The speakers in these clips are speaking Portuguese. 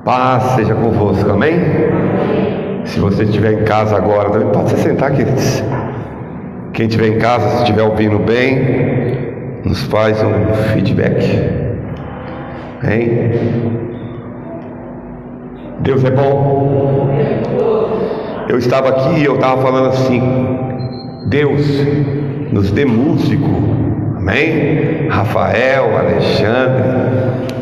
Paz seja convosco, amém? Se você estiver em casa agora, também pode se sentar, queridos. Quem estiver em casa, se estiver ouvindo bem, nos faz um feedback. Amém? Deus é bom. Eu estava aqui e eu estava falando assim: Deus nos dê músico, amém? Rafael, Alexandre,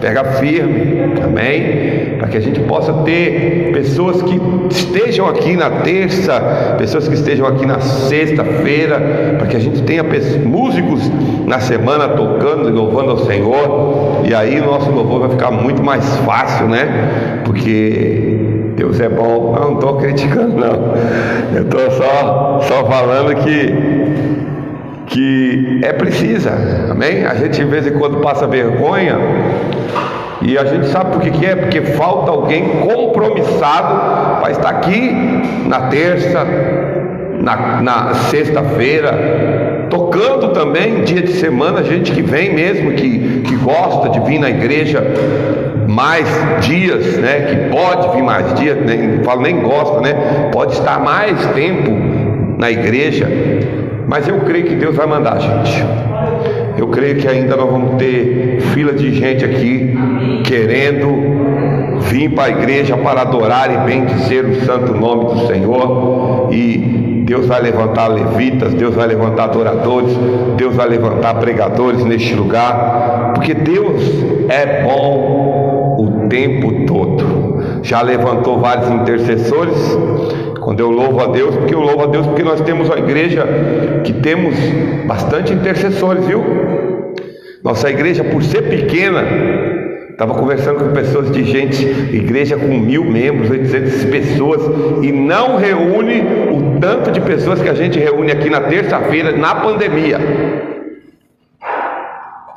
pega firme, amém? Para que a gente possa ter pessoas que estejam aqui na terça, pessoas que estejam aqui na sexta-feira, para que a gente tenha músicos na semana tocando e louvando ao Senhor. E aí o nosso louvor vai ficar muito mais fácil, né? Porque Deus é bom. Não estou criticando, não. Eu estou só falando que é precisa, amém? A gente de vez em quando passa vergonha, e a gente sabe por que é, porque falta alguém compromissado para estar aqui na terça, na sexta-feira, tocando também dia de semana, gente que vem mesmo, que gosta de vir na igreja mais dias, né? Que pode vir mais dias, nem falo nem gosta, né? Pode estar mais tempo na igreja. Mas eu creio que Deus vai mandar, gente. Eu creio que ainda nós vamos ter fila de gente aqui querendo vir para a igreja para adorar e bendizer o santo nome do Senhor. E Deus vai levantar levitas, Deus vai levantar adoradores, Deus vai levantar pregadores neste lugar, porque Deus é bom o tempo todo. Já levantou vários intercessores. Quando eu louvo a Deus, porque eu louvo a Deus porque nós temos uma igreja que temos bastante intercessores, viu? Nossa igreja, por ser pequena, estava conversando com pessoas de gente, igreja com 1000 membros, 800 pessoas, e não reúne o tanto de pessoas que a gente reúne aqui na terça-feira, na pandemia.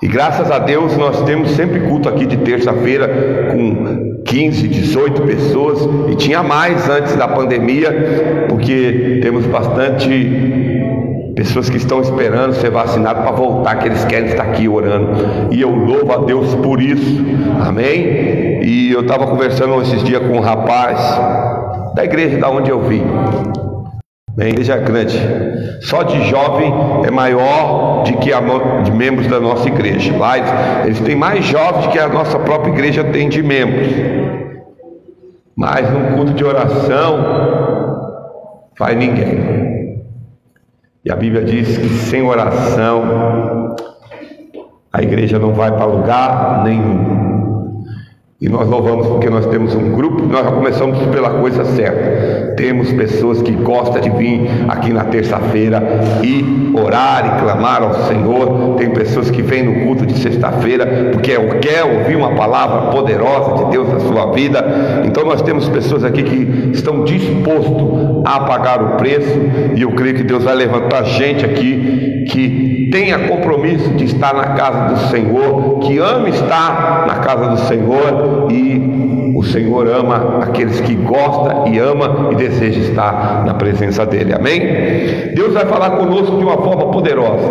E graças a Deus nós temos sempre culto aqui de terça-feira com 15, 18 pessoas, e tinha mais antes da pandemia, porque temos bastante pessoas que estão esperando ser vacinados para voltar, que eles querem estar aqui orando, e eu louvo a Deus por isso, amém? E eu estava conversando esses dias com um rapaz da igreja da onde eu vim. A igreja é grande, só de jovem é maior do que de membros da nossa igreja. Lá eles têm mais jovens que a nossa própria igreja tem de membros. Mas num culto de oração vai ninguém. E a Bíblia diz que sem oração a igreja não vai para lugar nenhum. E nós louvamos porque nós temos um grupo, nós já começamos pela coisa certa. Temos pessoas que gostam de vir aqui na terça-feira e orar e clamar ao Senhor. Tem pessoas que vêm no culto de sexta-feira porque quer ouvir uma palavra poderosa de Deus na sua vida. Então nós temos pessoas aqui que estão dispostos a pagar o preço, e eu creio que Deus vai levantar gente aqui que tenha compromisso de estar na casa do Senhor, que ama estar na casa do Senhor. E o Senhor ama aqueles que gostam e ama e deseja estar na presença dele, amém? Deus vai falar conosco de uma forma poderosa.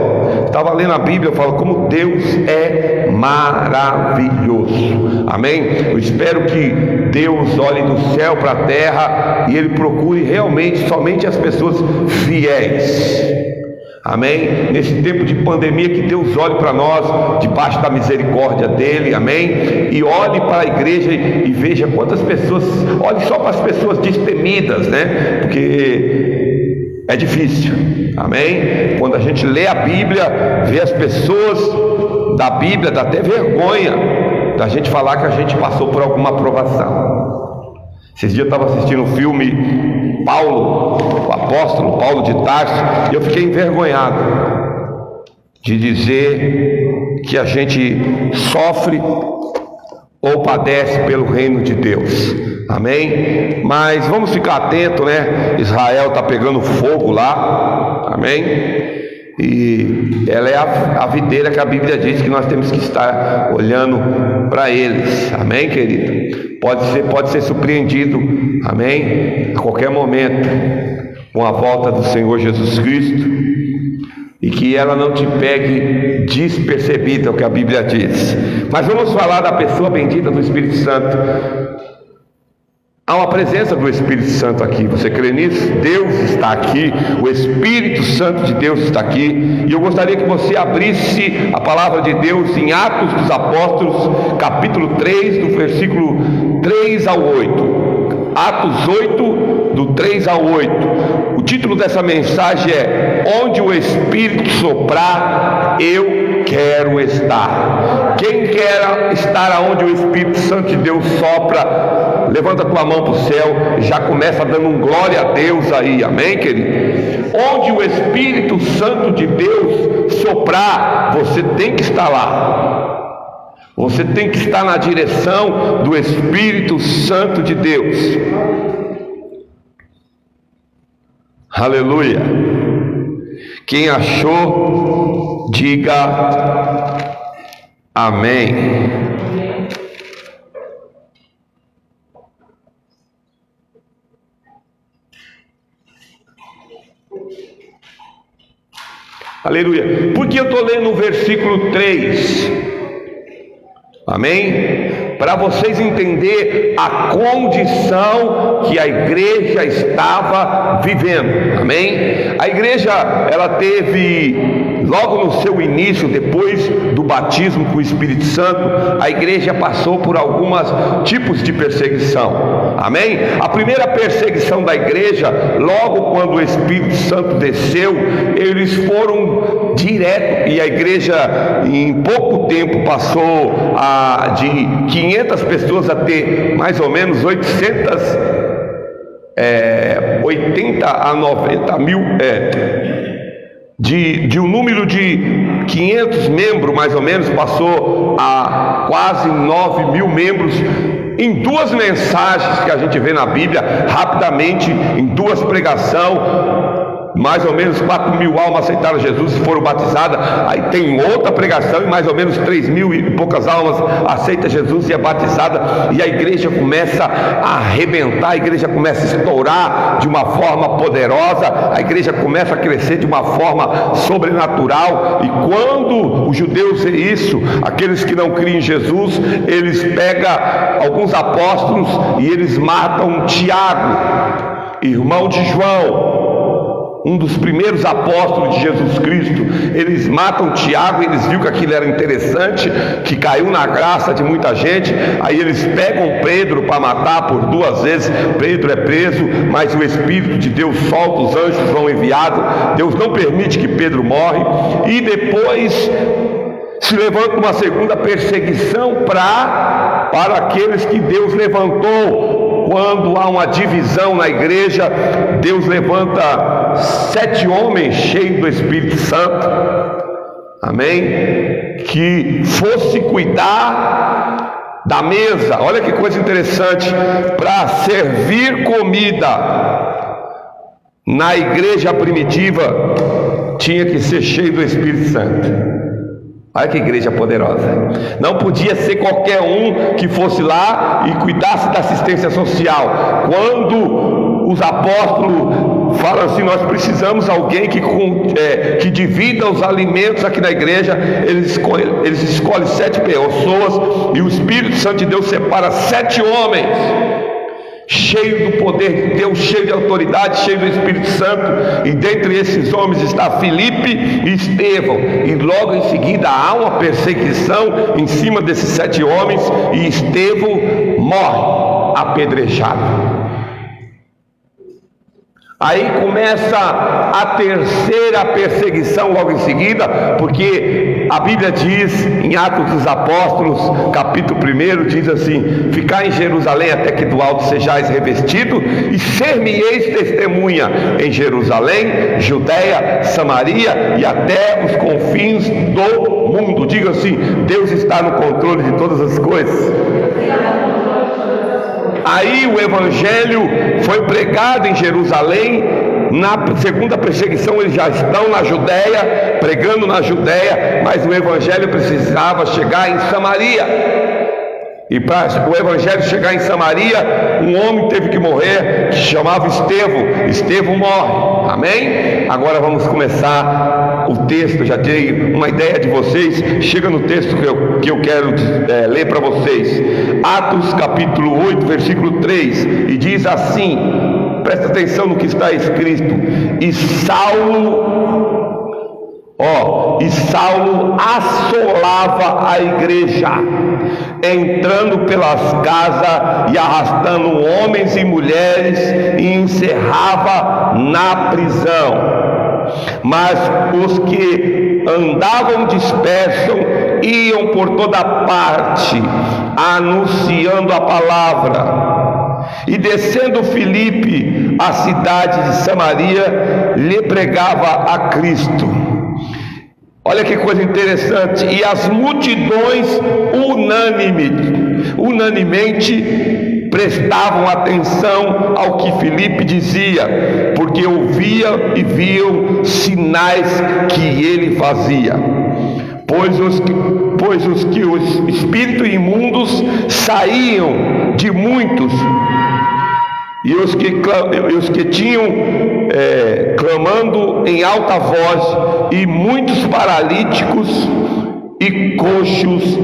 Estava lendo a Bíblia, eu falo como Deus é maravilhoso, amém? Eu espero que Deus olhe do céu para a terra e Ele procure realmente somente as pessoas fiéis, amém? Nesse tempo de pandemia, que Deus olhe para nós debaixo da misericórdia dele, amém? E olhe para a igreja e veja quantas pessoas, olhe só para as pessoas destemidas, né? Porque é difícil, amém? Quando a gente lê a Bíblia, vê as pessoas da Bíblia, dá até vergonha da gente falar que a gente passou por alguma provação. Esses dias eu estava assistindo o filme Paulo, o apóstolo Paulo de Tarso, e eu fiquei envergonhado de dizer que a gente sofre ou padece pelo reino de Deus, amém? Mas vamos ficar atento, né? Israel está pegando fogo lá, amém? E ela é a videira que a Bíblia diz que nós temos que estar olhando para eles, amém, querido? Pode ser surpreendido, amém, a qualquer momento com a volta do Senhor Jesus Cristo, e que ela não te pegue despercebida, é o que a Bíblia diz. Mas vamos falar da pessoa bendita do Espírito Santo. Há uma presença do Espírito Santo aqui. Você crê nisso? Deus está aqui, o Espírito Santo de Deus está aqui. E eu gostaria que você abrisse a palavra de Deus em Atos dos Apóstolos, capítulo 3, do versículo 3 ao 8. Atos 8, do 3 ao 8. O título dessa mensagem é: Onde o Espírito soprar, eu quero estar. Quem quer estar aonde o Espírito Santo de Deus sopra, levanta tua mão para o céu, já começa dando um glória a Deus aí, amém, querido? Onde o Espírito Santo de Deus soprar, você tem que estar lá. Você tem que estar na direção do Espírito Santo de Deus. Aleluia. Quem achou, diga amém. Aleluia. Por que eu estou lendo o versículo 3? Amém? Para vocês entenderem a condição que a igreja estava vivendo. Amém? A igreja, ela teve, logo no seu início, depois do batismo com o Espírito Santo, a igreja passou por alguns tipos de perseguição. Amém? A primeira perseguição da igreja, logo quando o Espírito Santo desceu, eles foram direto, e a igreja em pouco tempo passou de 500 pessoas a ter mais ou menos 80 a 90 mil, de um número de 500 membros mais ou menos, passou a quase 9 mil membros, em duas mensagens que a gente vê na Bíblia, rapidamente, em duas pregações. Mais ou menos 4 mil almas aceitaram Jesus e foram batizadas. Aí tem outra pregação e mais ou menos 3 mil e poucas almas aceitam Jesus e é batizada. E a igreja começa a arrebentar, a igreja começa a estourar de uma forma poderosa, a igreja começa a crescer de uma forma sobrenatural. E quando os judeus veem isso, aqueles que não criam em Jesus, eles pegam alguns apóstolos e eles matam Tiago, irmão de João, um dos primeiros apóstolos de Jesus Cristo. Eles matam Tiago, eles viram que aquilo era interessante, que caiu na graça de muita gente. Aí eles pegam Pedro para matar por 2 vezes. Pedro é preso, mas o Espírito de Deus solta, os anjos vão enviados. Deus não permite que Pedro morre. E depois se levanta uma segunda perseguição para aqueles que Deus levantou. Quando há uma divisão na igreja, Deus levanta 7 homens cheios do Espírito Santo, amém? Que fosse cuidar da mesa. Olha que coisa interessante, para servir comida. Na igreja primitiva tinha que ser cheio do Espírito Santo. Olha que igreja poderosa. Não podia ser qualquer um que fosse lá e cuidasse da assistência social. Quando os apóstolos falam assim: nós precisamos de alguém que divida os alimentos aqui na igreja, eles escolhem 7 pessoas, e o Espírito Santo de Deus separa 7 homens cheio do poder de Deus, cheio de autoridade, cheio do Espírito Santo. E dentre esses homens está Filipe e Estevão. E logo em seguida há uma perseguição em cima desses 7 homens, e Estevão morre apedrejado. Aí começa a terceira perseguição logo em seguida, porque a Bíblia diz em Atos dos Apóstolos, capítulo 1, diz assim: ficai em Jerusalém até que do alto sejais revestido, e ser-me-eis testemunha em Jerusalém, Judeia, Samaria e até os confins do mundo. Diga assim: Deus está no controle de todas as coisas. Aí o evangelho foi pregado em Jerusalém. Na segunda perseguição eles já estão na Judéia, pregando na Judéia, mas o evangelho precisava chegar em Samaria. E para o evangelho chegar em Samaria, um homem teve que morrer, que se chamava Estevão. Estevão morre, amém? Agora vamos começar o texto, já dei uma ideia de vocês. Chega no texto que eu quero ler para vocês. Atos capítulo 8, versículo 3, e diz assim, presta atenção no que está escrito: e Saulo assolava a igreja, entrando pelas casas e arrastando homens e mulheres, e encerrava na prisão. Mas os que andavam dispersos iam por toda parte, anunciando a palavra. E descendo Filipe à cidade de Samaria, lhe pregava a Cristo. Olha que coisa interessante. E as multidões unanimemente prestavam atenção ao que Filipe dizia, porque ouvia e viam sinais que ele fazia. Pois os espíritos imundos saíam de muitos, e os que tinham clamando em alta voz, e muitos paralíticos e coxos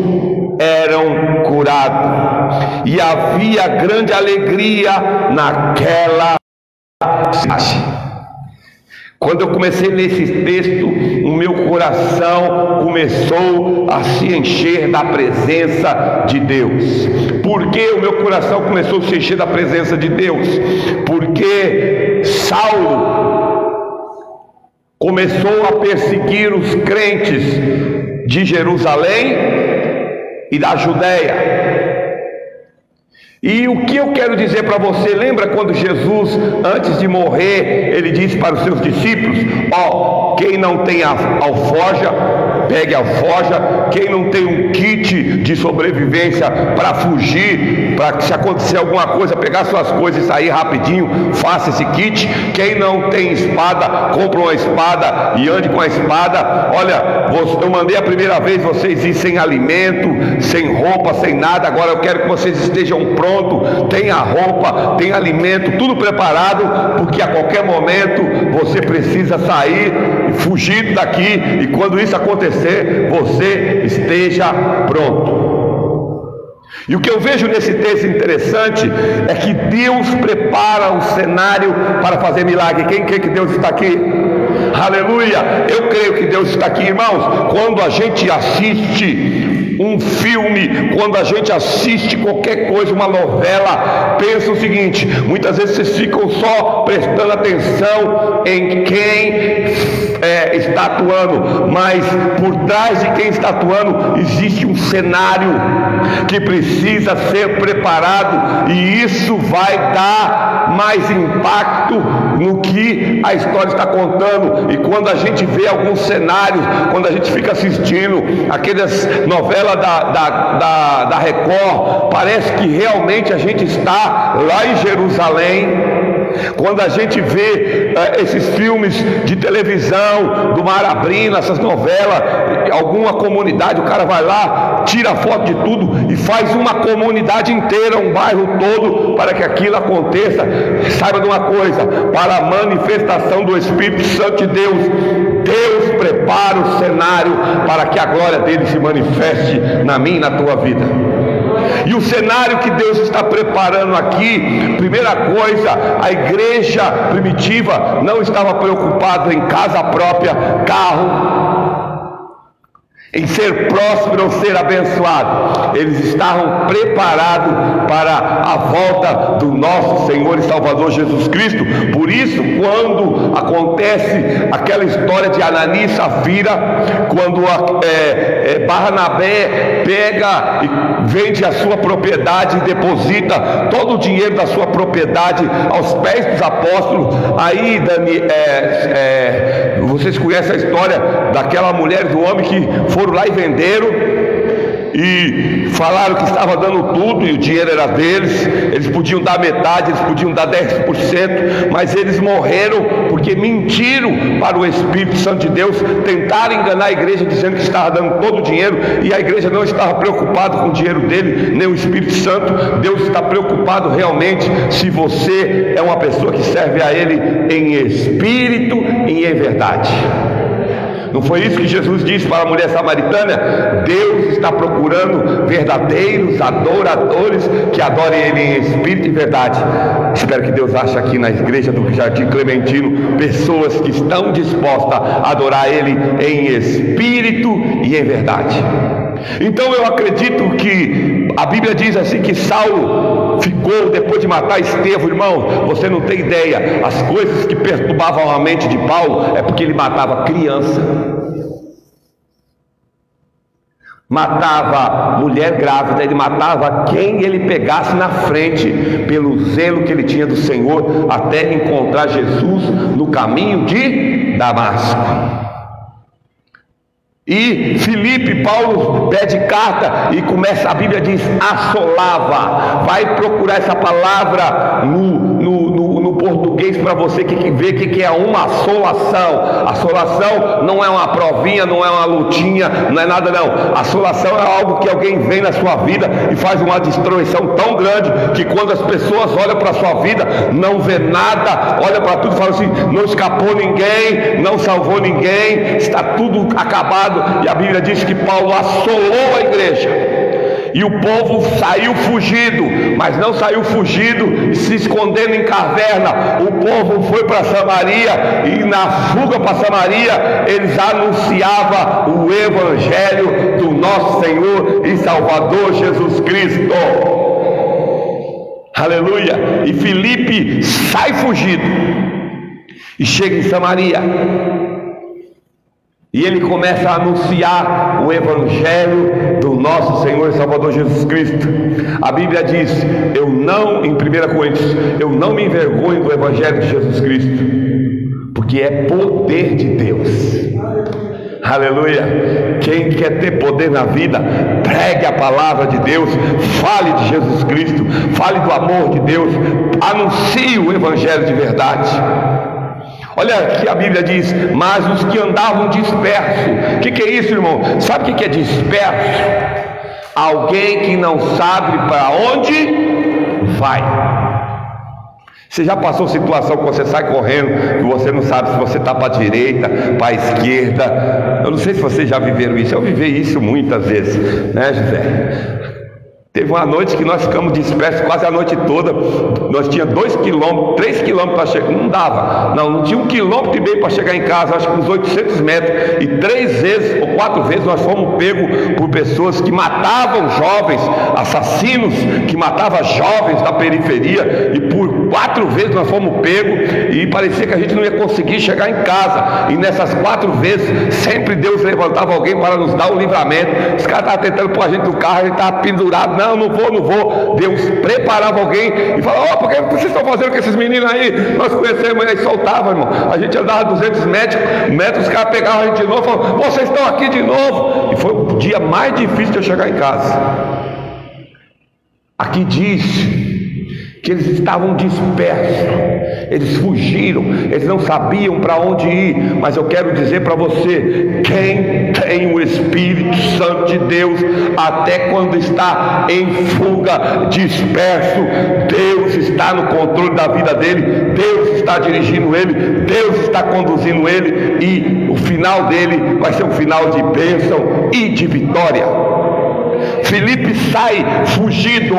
eram curados, e havia grande alegria naquela cidade. Quando eu comecei nesse texto, o meu coração começou a se encher da presença de Deus. Por que o meu coração começou a se encher da presença de Deus? Porque Saulo começou a perseguir os crentes de Jerusalém e da Judéia. E o que eu quero dizer para você, lembra quando Jesus, antes de morrer, ele disse para os seus discípulos: quem não tem alforja, pegue a alforja. Quem não tem um kit de sobrevivência para fugir, para que se acontecer alguma coisa, pegar suas coisas e sair rapidinho, faça esse kit. Quem não tem espada, compra uma espada e ande com a espada. Olha, eu mandei a primeira vez vocês ir sem alimento, sem roupa, sem nada. Agora eu quero que vocês estejam prontos, tenha roupa, tenha alimento, tudo preparado, porque a qualquer momento você precisa sair, fugir daqui, e quando isso acontecer, você esteja pronto. E o que eu vejo nesse texto interessante é que Deus prepara o cenário para fazer milagre. Quem crê que Deus está aqui? Aleluia! Eu creio que Deus está aqui, irmãos. Quando a gente assiste um filme, quando a gente assiste qualquer coisa, uma novela, pensa o seguinte: muitas vezes vocês ficam só prestando atenção em quem está atuando, mas por trás de quem está atuando existe um cenário que precisa ser preparado, e isso vai dar mais impacto no que a história está contando. E quando a gente vê alguns cenários, quando a gente fica assistindo aquelas novelas da Record, parece que realmente a gente está lá em Jerusalém. Quando a gente vê esses filmes de televisão do Marabrina, essas novelas, alguma comunidade, o cara vai lá, tira foto de tudo e faz uma comunidade inteira, um bairro todo, para que aquilo aconteça. Saiba de uma coisa: para a manifestação do Espírito Santo de Deus, Deus prepara o cenário para que a glória dele se manifeste na minha e na tua vida. E o cenário que Deus está preparando aqui, primeira coisa, a igreja primitiva não estava preocupada em casa própria, carro, em ser próspero ou ser abençoado. Eles estavam preparados para a volta do nosso Senhor e Salvador Jesus Cristo. Por isso, quando acontece aquela história de Ananias e Safira, quando Barnabé pega e vende a sua propriedade e deposita todo o dinheiro da sua propriedade aos pés dos apóstolos, aí vocês conhecem a história daquela mulher e do homem que foram lá e venderam, e falaram que estava dando tudo e o dinheiro era deles. Eles podiam dar metade, eles podiam dar 10%, mas eles morreram porque mentiram para o Espírito Santo de Deus, tentaram enganar a igreja dizendo que estava dando todo o dinheiro, e a igreja não estava preocupada com o dinheiro dele, nem o Espírito Santo. Deus está preocupado realmente se você é uma pessoa que serve a Ele em espírito e em verdade. Não foi isso que Jesus disse para a mulher samaritana? Deus está procurando verdadeiros adoradores que adorem Ele em espírito e verdade. Espero que Deus ache aqui na igreja do Jardim Clementino pessoas que estão dispostas a adorar Ele em espírito e em verdade. Então eu acredito que a Bíblia diz assim que Saulo ficou, depois de matar Estevão, irmão, você não tem ideia, as coisas que perturbavam a mente de Paulo é porque ele matava criança, matava mulher grávida, ele matava quem ele pegasse na frente, pelo zelo que ele tinha do Senhor, até encontrar Jesus no caminho de Damasco. E Filipe, Paulo pede carta e começa, a Bíblia diz, assolava. Vai procurar essa palavra no português para você que vê que é uma assolação. Assolação não é uma provinha, não é uma lutinha, não é nada não. Assolação é algo que alguém vem na sua vida e faz uma destruição tão grande que quando as pessoas olham para a sua vida, não vê nada, olha para tudo e fala assim, não escapou ninguém, não salvou ninguém, está tudo acabado. E a Bíblia diz que Paulo assolou a igreja e o povo saiu fugido, mas não saiu fugido e se escondendo em caverna. O povo foi para Samaria e na fuga para Samaria eles anunciavam o evangelho do nosso Senhor e Salvador Jesus Cristo. Aleluia. E Filipe sai fugido e chega em Samaria. E ele começa a anunciar o evangelho do nosso Senhor e Salvador Jesus Cristo. A Bíblia diz, em 1 Coríntios, eu não me envergonho do evangelho de Jesus Cristo, porque é poder de Deus. Aleluia. Quem quer ter poder na vida, pregue a palavra de Deus, fale de Jesus Cristo, fale do amor de Deus, anuncie o evangelho de verdade. Olha que a Bíblia diz, mas os que andavam dispersos. O que é isso, irmão? Sabe o que é disperso? Alguém que não sabe para onde vai. Você já passou situação que você sai correndo, que você não sabe se você está para a direita, para a esquerda? Eu não sei se vocês já viveram isso. Eu vivi isso muitas vezes, né, José? Teve uma noite que nós ficamos dispersos quase a noite toda. Nós tínhamos 2 quilômetros, 3 quilômetros para chegar. Não dava, não tinha 1,5 km para chegar em casa, acho que uns 800 metros. E 3 vezes ou 4 vezes nós fomos pegos por pessoas que matavam jovens, assassinos que matavam jovens da periferia. E por 4 vezes nós fomos pegos e parecia que a gente não ia conseguir chegar em casa. E nessas 4 vezes, sempre Deus levantava alguém para nos dar o livramento. Os caras estavam tentando pôr a gente no carro, a gente estava pendurado. Não vou. Deus preparava alguém e falava, por que vocês estão fazendo com esses meninos aí? Nós conhecemos, aí soltava, irmão. A gente andava 200 metros, os caras pegavam a gente de novo e falavam, vocês estão aqui de novo. E foi o dia mais difícil de eu chegar em casa. Aqui diz que eles estavam dispersos, eles fugiram, eles não sabiam para onde ir. Mas eu quero dizer para você, quem tem o Espírito Santo de Deus, até quando está em fuga, disperso, Deus está no controle da vida dele, Deus está dirigindo ele, Deus está conduzindo ele, e o final dele vai ser um final de bênção e de vitória. Filipe sai fugido.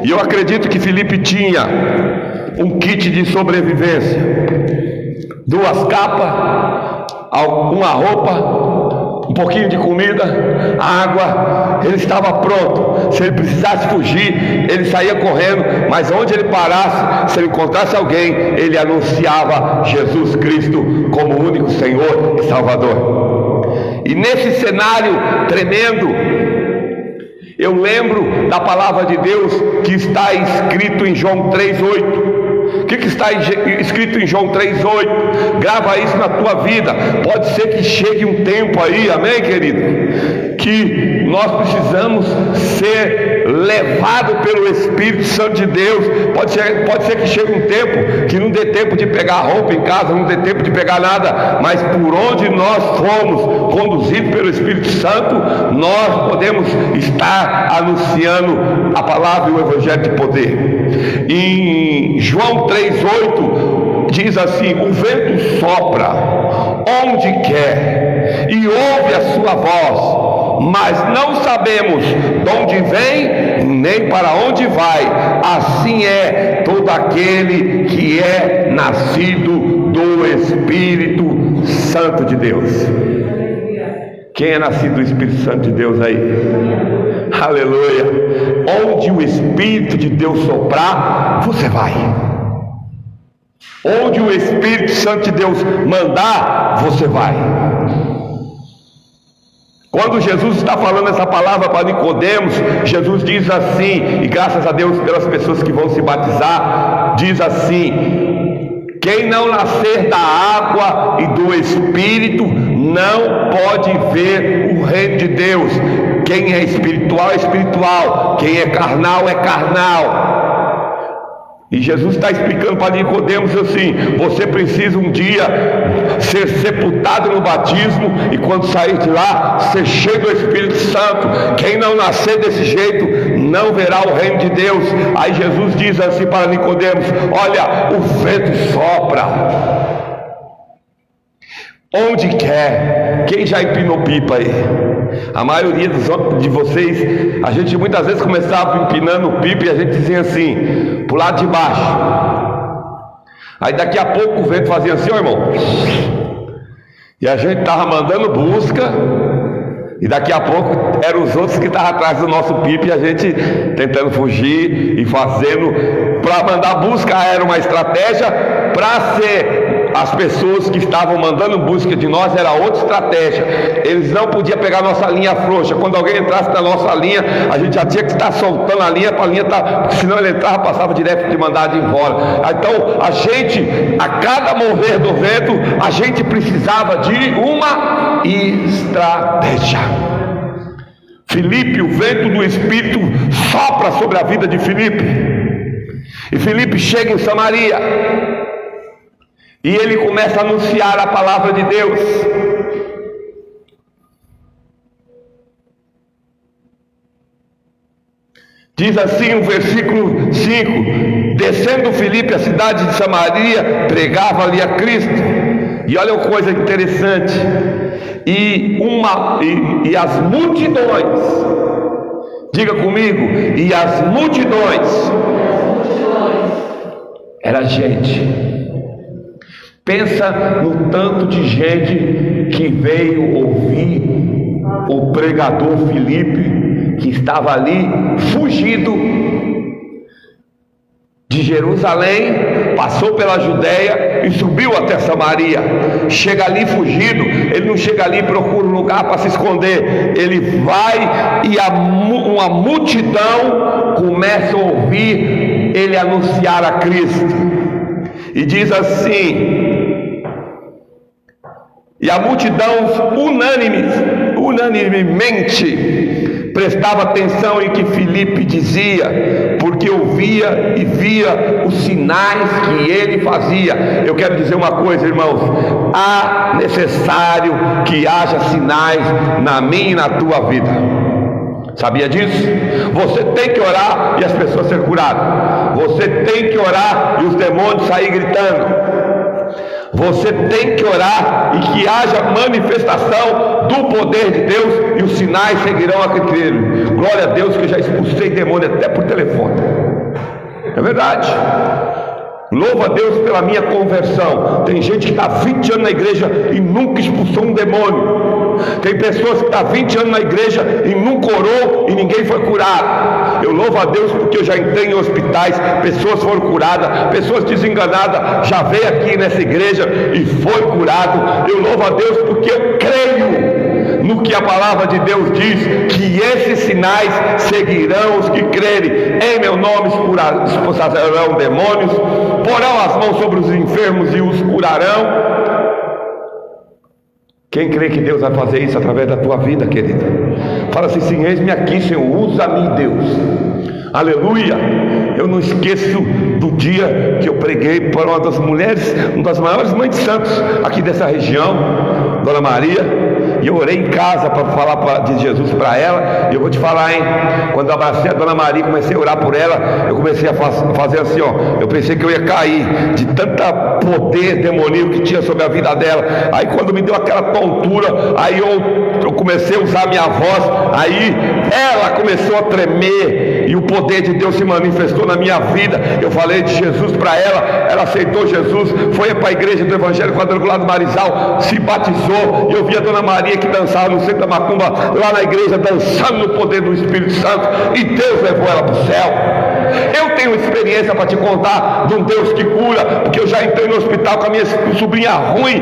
E eu acredito que Filipe tinha um kit de sobrevivência, 2 capas, uma roupa, um pouquinho de comida, água. Ele estava pronto. Se ele precisasse fugir, ele saía correndo, mas onde ele parasse, se ele encontrasse alguém, ele anunciava Jesus Cristo como o único Senhor e Salvador. E nesse cenário tremendo, eu lembro da palavra de Deus que está escrito em João 3,8. O que está escrito em João 3,8? Grava isso na tua vida. Pode ser que chegue um tempo aí, amém, querido, que nós precisamos ser levados pelo Espírito Santo de Deus. Pode ser que chegue um tempo que não dê tempo de pegar roupa em casa, não dê tempo de pegar nada, mas por onde nós fomos conduzidos pelo Espírito Santo, nós podemos estar anunciando a palavra e o evangelho de poder. Em João 3,8 diz assim: o vento sopra onde quer e ouve a sua voz, mas não sabemos de onde vem nem para onde vai. Assim é todo aquele que é nascido do Espírito Santo de Deus. Quem é nascido do Espírito Santo de Deus aí? Aleluia. Onde o Espírito de Deus soprar, você vai. Onde o Espírito Santo de Deus mandar, você vai. Quando Jesus está falando essa palavra para Nicodemos, Jesus diz assim, e graças a Deus pelas pessoas que vão se batizar, diz assim: quem não nascer da água e do Espírito não pode ver o reino de Deus. Quem é espiritual é espiritual, quem é carnal é carnal. E Jesus está explicando para Nicodemos assim: você precisa um dia ser sepultado no batismo, e quando sair de lá, ser cheio do Espírito Santo. Quem não nascer desse jeito não verá o reino de Deus. Aí Jesus diz assim para Nicodemos: olha, o vento sopra onde quer. Quem já empinou pipa aí? A maioria de vocês, a gente muitas vezes começava empinando pipa e a gente dizia assim, pro lado de baixo. Aí daqui a pouco o vento fazia assim, ó irmão, e a gente estava mandando busca, e daqui a pouco eram os outros que estavam atrás do nosso pipa, e a gente tentando fugir e fazendo. Para mandar busca era uma estratégia, para ser as pessoas que estavam mandando busca de nós era outra estratégia. Eles não podiam pegar nossa linha frouxa. Quando alguém entrasse na nossa linha, a gente já tinha que estar soltando a linha para a linha estar, porque senão ele entrava, passava direto de mandado embora. Então a gente, a cada mover do vento, a gente precisava de uma estratégia. Filipe, o vento do Espírito sopra sobre a vida de Filipe, e Filipe chega em Samaria. E ele começa a anunciar a palavra de Deus. Diz assim o versículo 5: descendo Filipe à cidade de Samaria, pregava-lhe a Cristo. E olha uma coisa interessante. E as multidões, diga comigo, e as multidões, era gente. Pensa no tanto de gente que veio ouvir o pregador Filipe, que estava ali fugido de Jerusalém, passou pela Judéia e subiu até Samaria. Chega ali fugido, ele não chega ali e procura um lugar para se esconder, ele vai e uma multidão começa a ouvir ele anunciar a Cristo. E diz assim: e a multidão unanimemente prestava atenção em que Filipe dizia, porque ouvia e via os sinais que ele fazia. Eu quero dizer uma coisa, irmãos: há necessário que haja sinais na minha e na tua vida. Sabia disso? Você tem que orar e as pessoas serem curadas. Você tem que orar e os demônios saírem gritando. Você tem que orar e que haja manifestação do poder de Deus, e os sinais seguirão a que crerem. Glória a Deus que eu já expulsei demônio até por telefone. É verdade. Louvo a Deus pela minha conversão. Tem gente que está 20 anos na igreja e nunca expulsou um demônio. Tem pessoas que estão 20 anos na igreja e nunca orou e ninguém foi curado. Eu louvo a Deus porque eu já entrei em hospitais, pessoas foram curadas, pessoas desenganadas já veio aqui nessa igreja e foi curado. Eu louvo a Deus porque eu creio no que a palavra de Deus diz, que esses sinais seguirão os que crerem. Em meu nome expulsarão demônios, porão as mãos sobre os enfermos e os curarão. Quem crê que Deus vai fazer isso através da tua vida, querida? Fala assim: sim, eis-me aqui, Senhor, usa-me, Deus. Aleluia. Eu não esqueço do dia que eu preguei para uma das mulheres, uma das maiores mães de santos aqui dessa região, Dona Maria, e eu orei em casa para falar de Jesus para ela. E eu vou te falar, hein, quando eu abracei a Dona Maria, comecei a orar por ela, eu comecei a fazer assim, ó, eu pensei que eu ia cair de tanta poder demoníaco que tinha sobre a vida dela. Aí quando me deu aquela tontura, aí eu comecei a usar minha voz, aí ela começou a tremer e o poder de Deus se manifestou na minha vida. Eu falei de Jesus para ela, ela aceitou Jesus, foi para a igreja do Evangelho Quadrangular do Marizal, se batizou. E eu vi a Dona Maria que dançava no centro da macumba, lá na igreja, dançando no poder do Espírito Santo, e Deus levou ela para o céu. Eu tenho experiência para te contar de um Deus que cura, porque eu já entrei no hospital com a minha sobrinha ruim,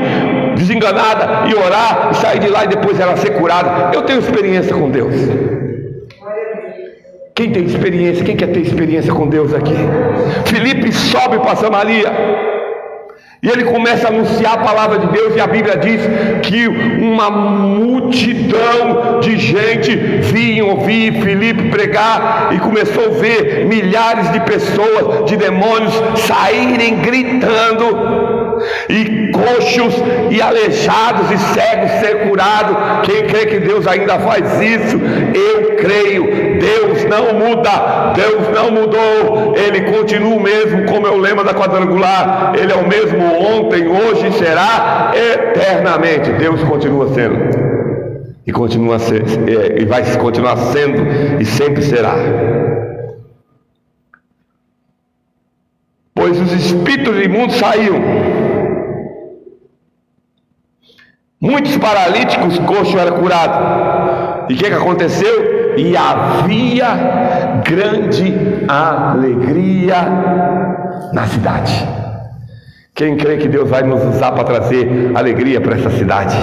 desenganada, e orar, e sair de lá e depois ela ser curada. Eu tenho experiência com Deus. Quem tem experiência? Quem quer ter experiência com Deus aqui? Filipe sobe para Samaria e ele começa a anunciar a palavra de Deus, e a Bíblia diz que uma multidão de gente vinha ouvir Filipe pregar, e começou a ver milhares de pessoas, de demônios, saírem gritando, e coxos e aleijados e cegos ser curados. Quem crê que Deus ainda faz isso? Eu creio. Deus não muda, Deus não mudou, Ele continua o mesmo, como é o lema da Quadrangular. Ele é o mesmo ontem, hoje e será eternamente. Deus continua sendo, e continua e vai continuar sendo, e sempre será. Pois os espíritos imundos saíam, muitos paralíticos, coxo era curado. E o que aconteceu? E havia grande alegria na cidade. Quem crê que Deus vai nos usar para trazer alegria para essa cidade?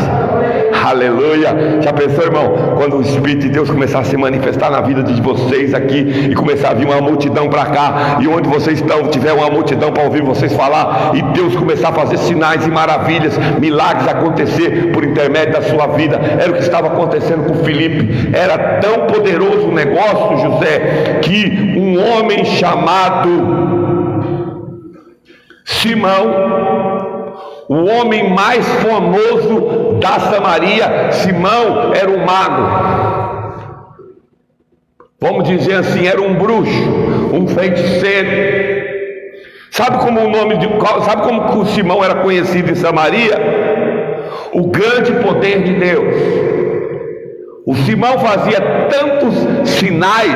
Aleluia! Já pensou, irmão, quando o Espírito de Deus começar a se manifestar na vida de vocês aqui, e começar a vir uma multidão para cá, e onde vocês estão, tiver uma multidão para ouvir vocês falar, e Deus começar a fazer sinais e maravilhas, milagres acontecer por intermédio da sua vida. Era o que estava acontecendo com Filipe. Era tão poderoso o negócio, José, que um homem chamado Simão, o homem mais famoso da Samaria, Simão era um mago, vamos dizer assim, era um bruxo, um feiticeiro. Sabe como o Simão era conhecido em Samaria? O grande poder de Deus. O Simão fazia tantos sinais,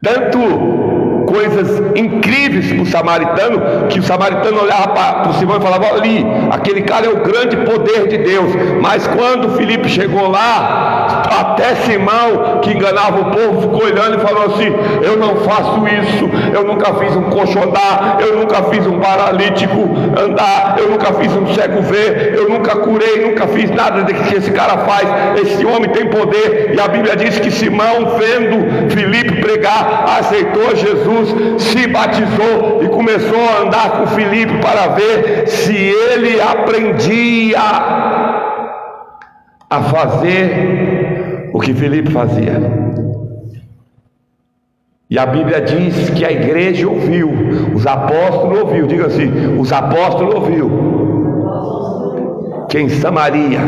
tanto coisas incríveis para o samaritano, que o samaritano olhava para o Simão e falava: ali, aquele cara é o grande poder de Deus. Mas quando Filipe chegou lá, até Simão, que enganava o povo, ficou olhando e falou assim: eu não faço isso, eu nunca fiz um coxo andar, eu nunca fiz um paralítico andar, eu nunca fiz um cego ver, eu nunca curei, nunca fiz nada do que esse cara faz. Esse homem tem poder. E a Bíblia diz que Simão, vendo Filipe pregar, aceitou Jesus, se batizou e começou a andar com Filipe para ver se ele aprendia a fazer o que Filipe fazia. E a Bíblia diz que a igreja ouviu, os apóstolos ouviu, diga assim, os apóstolos ouviu, que em Samaria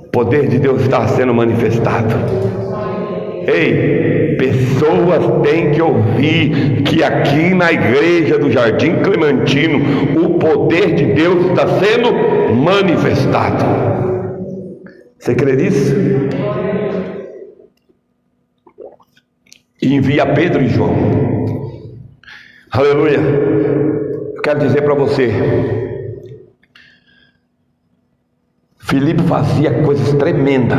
o poder de Deus está sendo manifestado. Ei, pessoas têm que ouvir que aqui na igreja do Jardim Clementino o poder de Deus está sendo manifestado. Você crê nisso? E envia Pedro e João. Aleluia. Eu quero dizer para você, Filipe fazia coisas tremendas,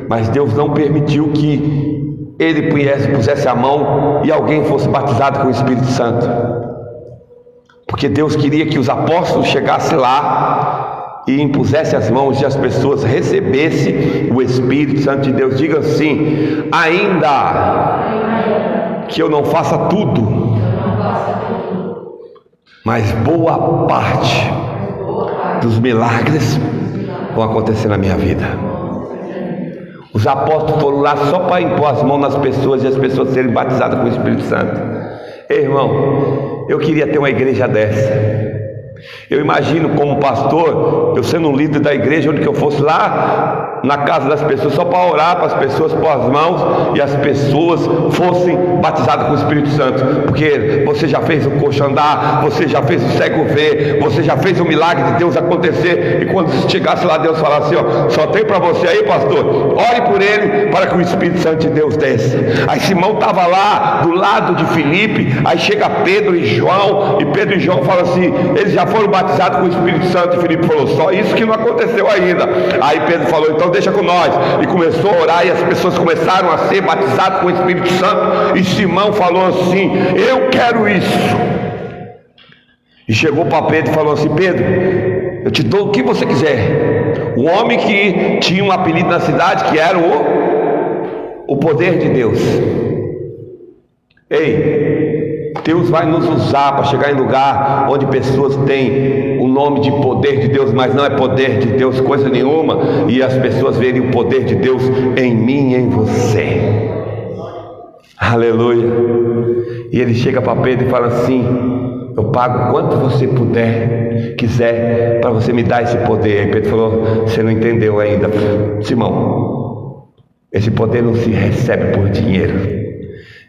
mas Deus não permitiu que ele pusesse a mão e alguém fosse batizado com o Espírito Santo, porque Deus queria que os apóstolos chegassem lá e impusessem as mãos e as pessoas recebessem o Espírito Santo de Deus. Diga assim: ainda que eu não faça tudo, mas boa parte dos milagres vão acontecer na minha vida. Os apóstolos foram lá só para impor as mãos nas pessoas e as pessoas serem batizadas com o Espírito Santo. Ei, irmão, eu queria ter uma igreja dessa. Eu imagino como pastor, eu sendo um líder da igreja, onde que eu fosse lá na casa das pessoas, só para orar para as pessoas, pôr as mãos, e as pessoas fossem batizadas com o Espírito Santo, porque você já fez o coxo andar, você já fez o cego ver, você já fez o milagre de Deus acontecer, e quando chegasse lá, Deus falasse assim, ó, só tem para você aí, pastor, ore por ele, para que o Espírito Santo de Deus desça. Aí Simão estava lá, do lado de Filipe, aí chega Pedro e João, e Pedro e João falam assim, eles já foram batizados com o Espírito Santo, e Filipe falou, só isso que não aconteceu ainda. Aí Pedro falou, então deixa com nós, e começou a orar, e as pessoas começaram a ser batizadas com o Espírito Santo, e Simão falou assim, eu quero isso. E chegou para Pedro e falou assim, Pedro, eu te dou o que você quiser. O homem que tinha um apelido na cidade, que era o poder de Deus. Ei, Deus vai nos usar para chegar em lugar onde pessoas têm o nome de poder de Deus, mas não é poder de Deus coisa nenhuma, e as pessoas verem o poder de Deus em mim e em você. Aleluia. E ele chega para Pedro e fala assim, eu pago quanto você quiser, para você me dar esse poder. E Pedro falou, você não entendeu ainda, Simão, esse poder não se recebe por dinheiro.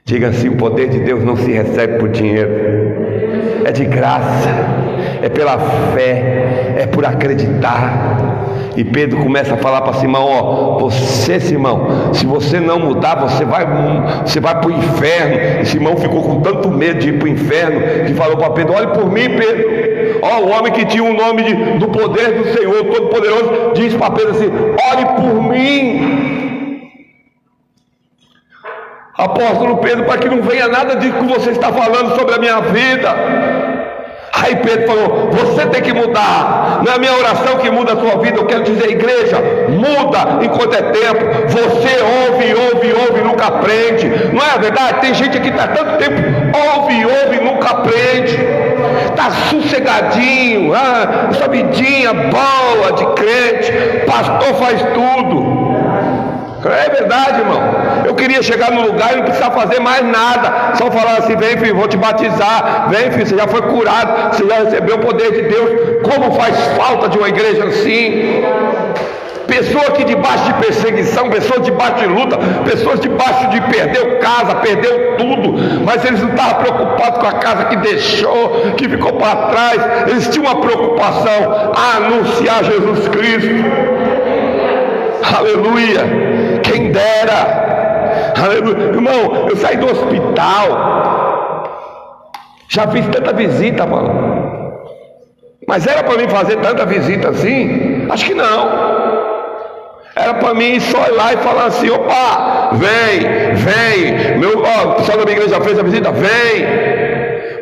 Diga assim, o poder de Deus não se recebe por dinheiro, é de graça, é pela fé, é por acreditar. E Pedro começa a falar para Simão, ó, você, Simão, se você não mudar, você vai para o inferno. E Simão ficou com tanto medo de ir para o inferno, que falou para Pedro, olhe por mim, Pedro. Ó, o homem que tinha o nome do poder do Senhor Todo-Poderoso, diz para Pedro assim, olhe por mim. Apóstolo Pedro, para que não venha nada disso que você está falando sobre a minha vida. Aí Pedro falou, você tem que mudar, não é a minha oração que muda a sua vida. Eu quero dizer, igreja, muda enquanto é tempo. Você ouve, nunca aprende. Não é verdade? Tem gente aqui que está tanto tempo, ouve, nunca aprende. Está sossegadinho, essa vidinha boa de crente, pastor faz tudo. É verdade, irmão. Eu queria chegar no lugar e não precisar fazer mais nada, só falar assim, vem filho, vou te batizar, vem filho, você já foi curado, você já recebeu o poder de Deus. Como faz falta de uma igreja assim. Pessoa que debaixo de perseguição, pessoas debaixo de luta, pessoas debaixo de perdeu casa, perdeu tudo, mas eles não estavam preocupados com a casa que deixou, que ficou para trás. Eles tinham uma preocupação, a anunciar Jesus Cristo. Aleluia. Quem dera. Aleluia. Irmão, eu saí do hospital, já fiz tanta visita, mano, mas era para mim fazer tanta visita assim? Acho que não. Era para mim só ir lá e falar assim, opa, vem, o pessoal da minha igreja já fez a visita, vem.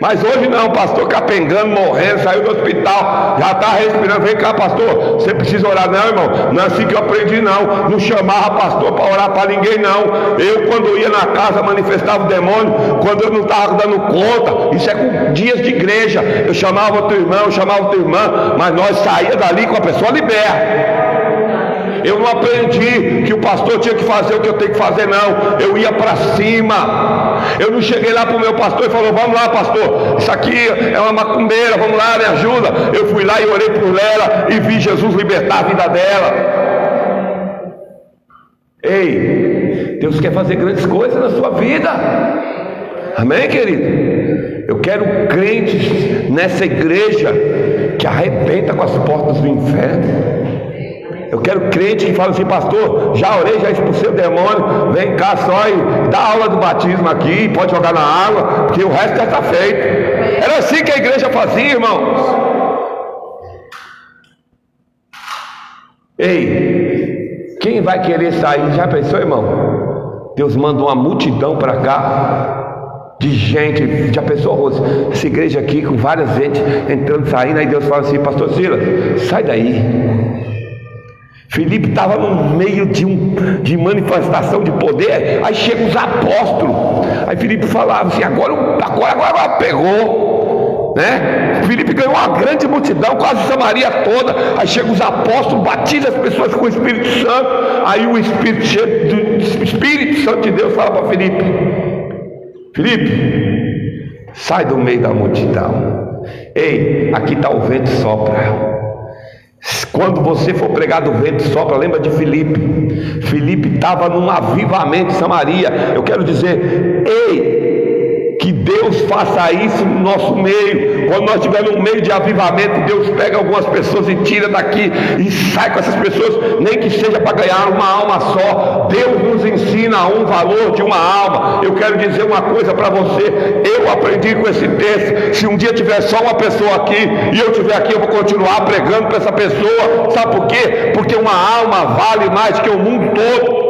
Mas hoje não, pastor capengando, morrendo, saiu do hospital, já está respirando, vem cá pastor, você precisa orar. Não, irmão, não é assim que eu aprendi não chamava pastor para orar para ninguém não. Eu quando ia na casa manifestava o demônio, quando eu não estava dando conta, isso é com dias de igreja, eu chamava outro irmão, eu chamava outra irmã, mas nós saíamos dali com a pessoa liberta. Eu não aprendi que o pastor tinha que fazer o que eu tenho que fazer não, eu ia para cima. Eu não cheguei lá para o meu pastor e falou, vamos lá pastor, isso aqui é uma macumbeira, vamos lá, me ajuda. Eu fui lá e orei por ela e vi Jesus libertar a vida dela. Ei, Deus quer fazer grandes coisas na sua vida. Amém, querido? Eu quero crentes nessa igreja que arrebenta com as portas do inferno. Eu quero crente que fala assim, pastor, já orei, já expulsei o demônio, vem cá só e dá aula do batismo aqui, pode jogar na água, porque o resto já está feito. Era assim que a igreja fazia, irmãos. Ei, quem vai querer sair? Já pensou, irmão? Deus manda uma multidão para cá de gente, já pensou, Rose? Essa igreja aqui com várias gente entrando, saindo, aí Deus fala assim, pastor Silas, sai daí. Filipe estava no meio de manifestação de poder, aí chegam os apóstolos, aí Filipe falava assim, agora pegou, né? Filipe ganhou uma grande multidão, quase Samaria toda, aí chegam os apóstolos, batiza as pessoas com o Espírito Santo, aí o Espírito Santo de Deus fala para Filipe, sai do meio da multidão, Ei, aqui está o vento sopra. Quando você for pregar do vento sopra, lembra de Filipe. Filipe estava num avivamento em Samaria. Eu quero dizer, ei, que Deus faça isso no nosso meio. Quando nós estivermos no meio de avivamento, Deus pega algumas pessoas e tira daqui e sai com essas pessoas, nem que seja para ganhar uma alma só. Deus nos ensina um valor de uma alma. Eu quero dizer uma coisa para você. Eu aprendi com esse texto. Se um dia tiver só uma pessoa aqui e eu estiver aqui, eu vou continuar pregando para essa pessoa. Sabe por quê? Porque uma alma vale mais que o mundo todo.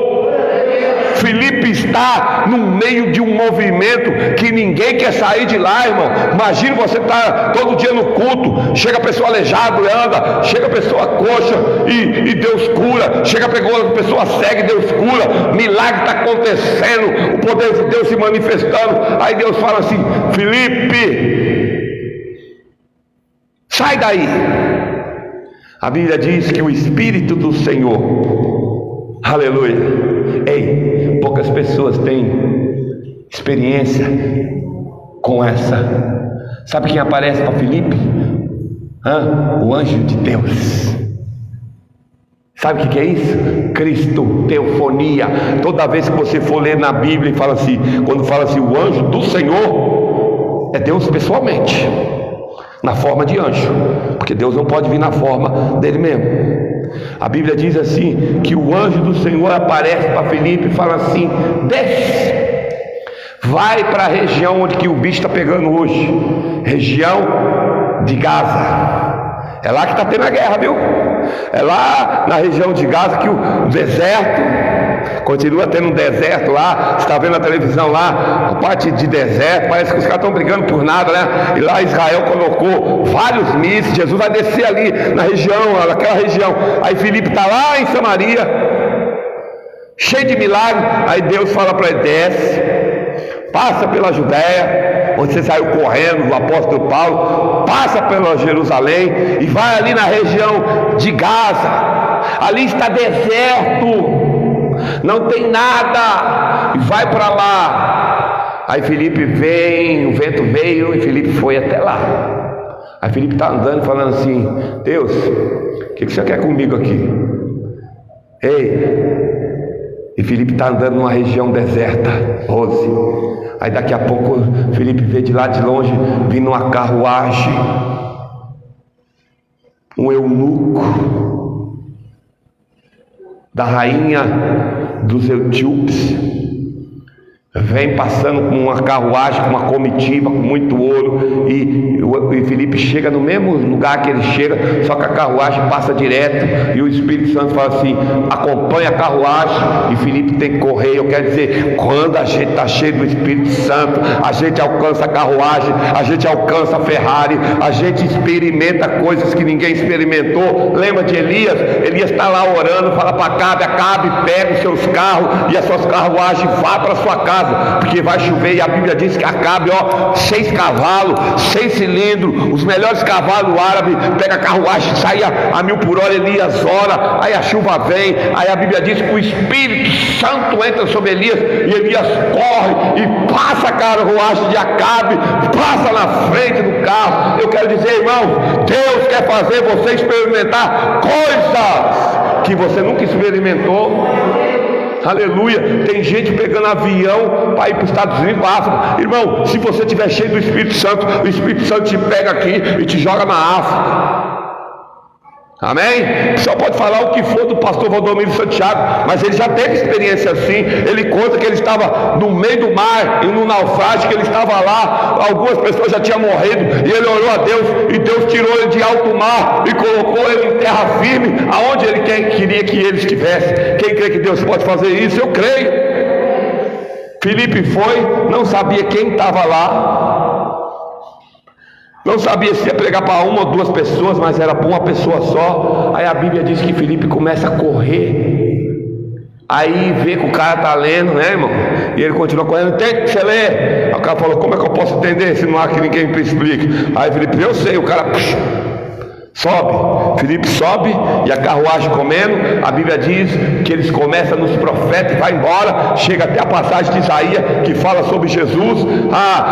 Filipe está no meio de um movimento que ninguém quer sair de lá, irmão. Imagina você estar todo dia no culto, chega a pessoa aleijada e anda, chega a pessoa coxa e Deus cura, chega a pessoa cega e Deus cura, milagre está acontecendo, o poder de Deus se manifestando. Aí Deus fala assim: Filipe, sai daí. A Bíblia diz que o Espírito do Senhor, aleluia. Ei, poucas pessoas têm experiência com essa. Sabe quem aparece para Filipe? O anjo de Deus. Sabe o que é isso? Cristo, teofonia. Toda vez que você for ler na Bíblia e fala assim, quando fala assim, o anjo do Senhor, é Deus pessoalmente, na forma de anjo, porque Deus não pode vir na forma dele mesmo. A Bíblia diz assim, que o anjo do Senhor aparece para Filipe e fala assim: desce, vai para a região onde que o bicho está pegando hoje, região de Gaza. É lá que está tendo a guerra, viu? É lá na região de Gaza que o deserto, continua tendo um deserto lá. Você está vendo na televisão lá, a parte de deserto, parece que os caras estão brigando por nada, né? E lá Israel colocou vários mísseis. Jesus vai descer ali na região, naquela região. Aí Filipe está lá em Samaria, cheio de milagres. Aí Deus fala para ele: desce, passa pela Judéia, onde você saiu correndo, o apóstolo Paulo, passa pela Jerusalém e vai ali na região de Gaza. Ali está deserto, não tem nada, e vai para lá. Aí Filipe vem, o vento veio e Filipe foi até lá. Aí Filipe está andando falando assim: Deus, o que você quer comigo aqui? Ei, e Filipe está andando numa região deserta, 12. Aí daqui a pouco Filipe vê de lá de longe vindo uma carruagem, um eunuco da rainha dos etíopes, vem passando com uma carruagem, com uma comitiva, com muito ouro, e Filipe chega no mesmo lugar que ele chega, só que a carruagem passa direto, e o Espírito Santo fala assim: acompanha a carruagem, e Filipe tem que correr. Eu quero dizer, quando a gente está cheio do Espírito Santo, a gente alcança a carruagem, a gente alcança a Ferrari, a gente experimenta coisas que ninguém experimentou. Lembra de Elias? Elias está lá orando, fala para Acabe, pega os seus carros e as suas carruagens, vá para sua casa, porque vai chover. E a Bíblia diz que Acabe, 6 cavalos, 6 cilindros, os melhores cavalos árabes, pega a carruagem, sai a 1000 por hora. Elias ora, aí a chuva vem, aí a Bíblia diz que o Espírito Santo entra sobre Elias, e Elias corre e passa a carruagem de Acabe, passa na frente do carro. Eu quero dizer, irmão, Deus quer fazer você experimentar coisas que você nunca experimentou. Aleluia. Tem gente pegando avião para ir para os Estados Unidos, para a África. Irmão, se você estiver cheio do Espírito Santo, o Espírito Santo te pega aqui e te joga na África. Amém? Só pode falar o que for do pastor Valdomiro Santiago, mas ele já teve experiência assim. Ele conta que ele estava no meio do mar, e no naufrágio, que ele estava lá, algumas pessoas já tinham morrido, e ele orou a Deus, e Deus tirou ele de alto mar e colocou ele em terra firme, aonde ele queria que ele estivesse. Quem crê que Deus pode fazer isso? Eu creio. Filipe foi, não sabia quem estava lá, não sabia se ia pregar para uma ou duas pessoas, mas era para uma pessoa só. Aí a Bíblia diz que Filipe começa a correr, aí vê que o cara está lendo, né, irmão? E ele continua correndo: entende que você lê? Aí o cara falou: como é que eu posso entender se não há que ninguém me explique? Aí Filipe: eu sei. O cara Sobe, Filipe sobe e a carruagem comendo. A Bíblia diz que eles começam nos profetas e vai embora. Chega até a passagem de Isaías que fala sobre Jesus.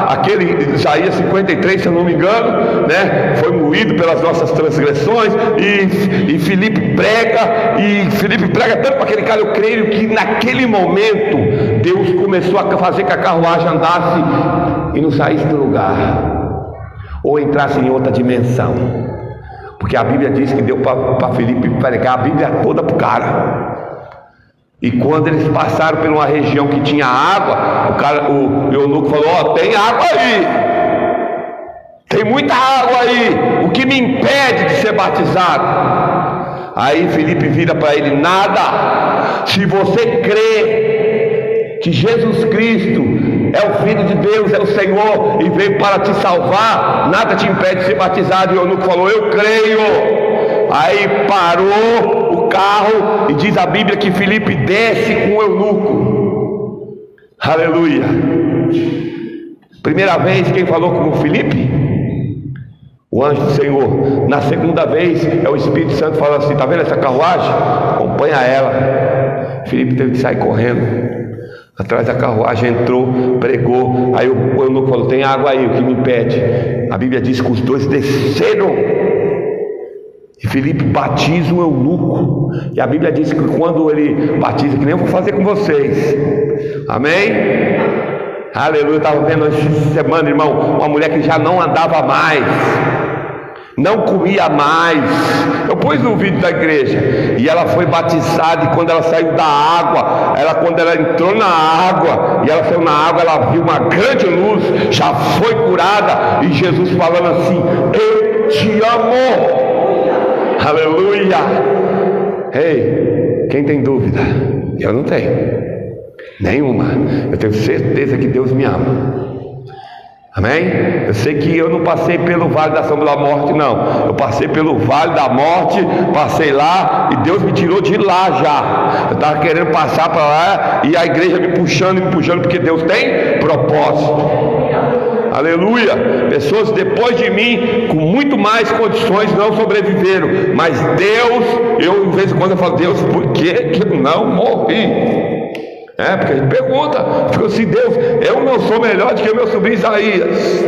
Aquele Isaías 53, se eu não me engano, né? Foi moído pelas nossas transgressões. E Filipe prega tanto para aquele cara. Eu creio que naquele momento Deus começou a fazer que a carruagem andasse e não saísse do lugar, ou entrasse em outra dimensão. Porque a Bíblia diz que deu para Filipe pregar a Bíblia toda para o cara. E quando eles passaram por uma região que tinha água, o eunuco falou: tem água aí, tem muita água aí, o que me impede de ser batizado? Aí Filipe vira para ele: nada, se você crê que Jesus Cristo é o Filho de Deus, é o Senhor e veio para te salvar, nada te impede de ser batizado. E o eunuco falou: eu creio. Aí parou o carro e diz a Bíblia que Filipe desce com o eunuco. Aleluia. Primeira vez quem falou com o Filipe? O anjo do Senhor. Na segunda vez é o Espírito Santo falando assim: tá vendo essa carruagem? Acompanha ela. Filipe teve que sair correndo atrás da carruagem, entrou, pregou. Aí o eunuco falou: tem água aí, o que me impede? A Bíblia diz que os dois desceram e Filipe batiza o eunuco. E a Bíblia diz que quando ele batiza, que nem eu vou fazer com vocês, amém? Aleluia. Eu estava vendo essa semana, irmão, uma mulher que já não andava mais, não comia mais. Eu pus no vídeo da igreja. E ela foi batizada. E quando ela saiu da água, quando ela entrou na água e ela saiu na água, ela viu uma grande luz, já foi curada. E Jesus falando assim: eu te amo. Aleluia. Ei, quem tem dúvida? Eu não tenho nenhuma. Eu tenho certeza que Deus me ama. Amém? Eu sei que eu não passei pelo vale da sombra da morte, não. Eu passei pelo vale da morte, passei lá e Deus me tirou de lá já. Eu estava querendo passar para lá e a igreja me puxando, porque Deus tem propósito. Aleluia. Pessoas depois de mim com muito mais condições não sobreviveram, mas Deus, de vez em quando eu falo: Deus, por que eu não morri? Porque a gente pergunta, fica assim: Deus, eu não sou melhor do que o meu sobrinho Isaías,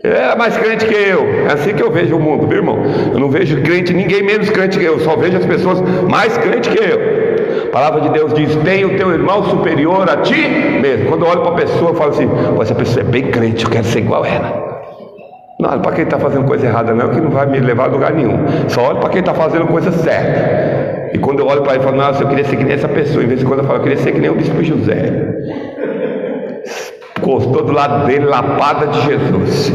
ele era mais crente que eu. É assim que eu vejo o mundo, viu, irmão? Eu não vejo crente, ninguém menos crente que eu, só vejo as pessoas mais crentes que eu. A palavra de Deus diz: tem o teu irmão superior a ti mesmo. Quando eu olho para a pessoa, eu falo assim: essa pessoa é bem crente, eu quero ser igual a ela. Não olho para quem está fazendo coisa errada, não, que não vai me levar a lugar nenhum. Só olho para quem está fazendo coisa certa. E quando eu olho para ele, eu falo: nossa, eu queria ser que nem essa pessoa. Em vez de quando eu falo: eu queria ser que nem o bispo José. Encostou do lado dele, lapada de Jesus.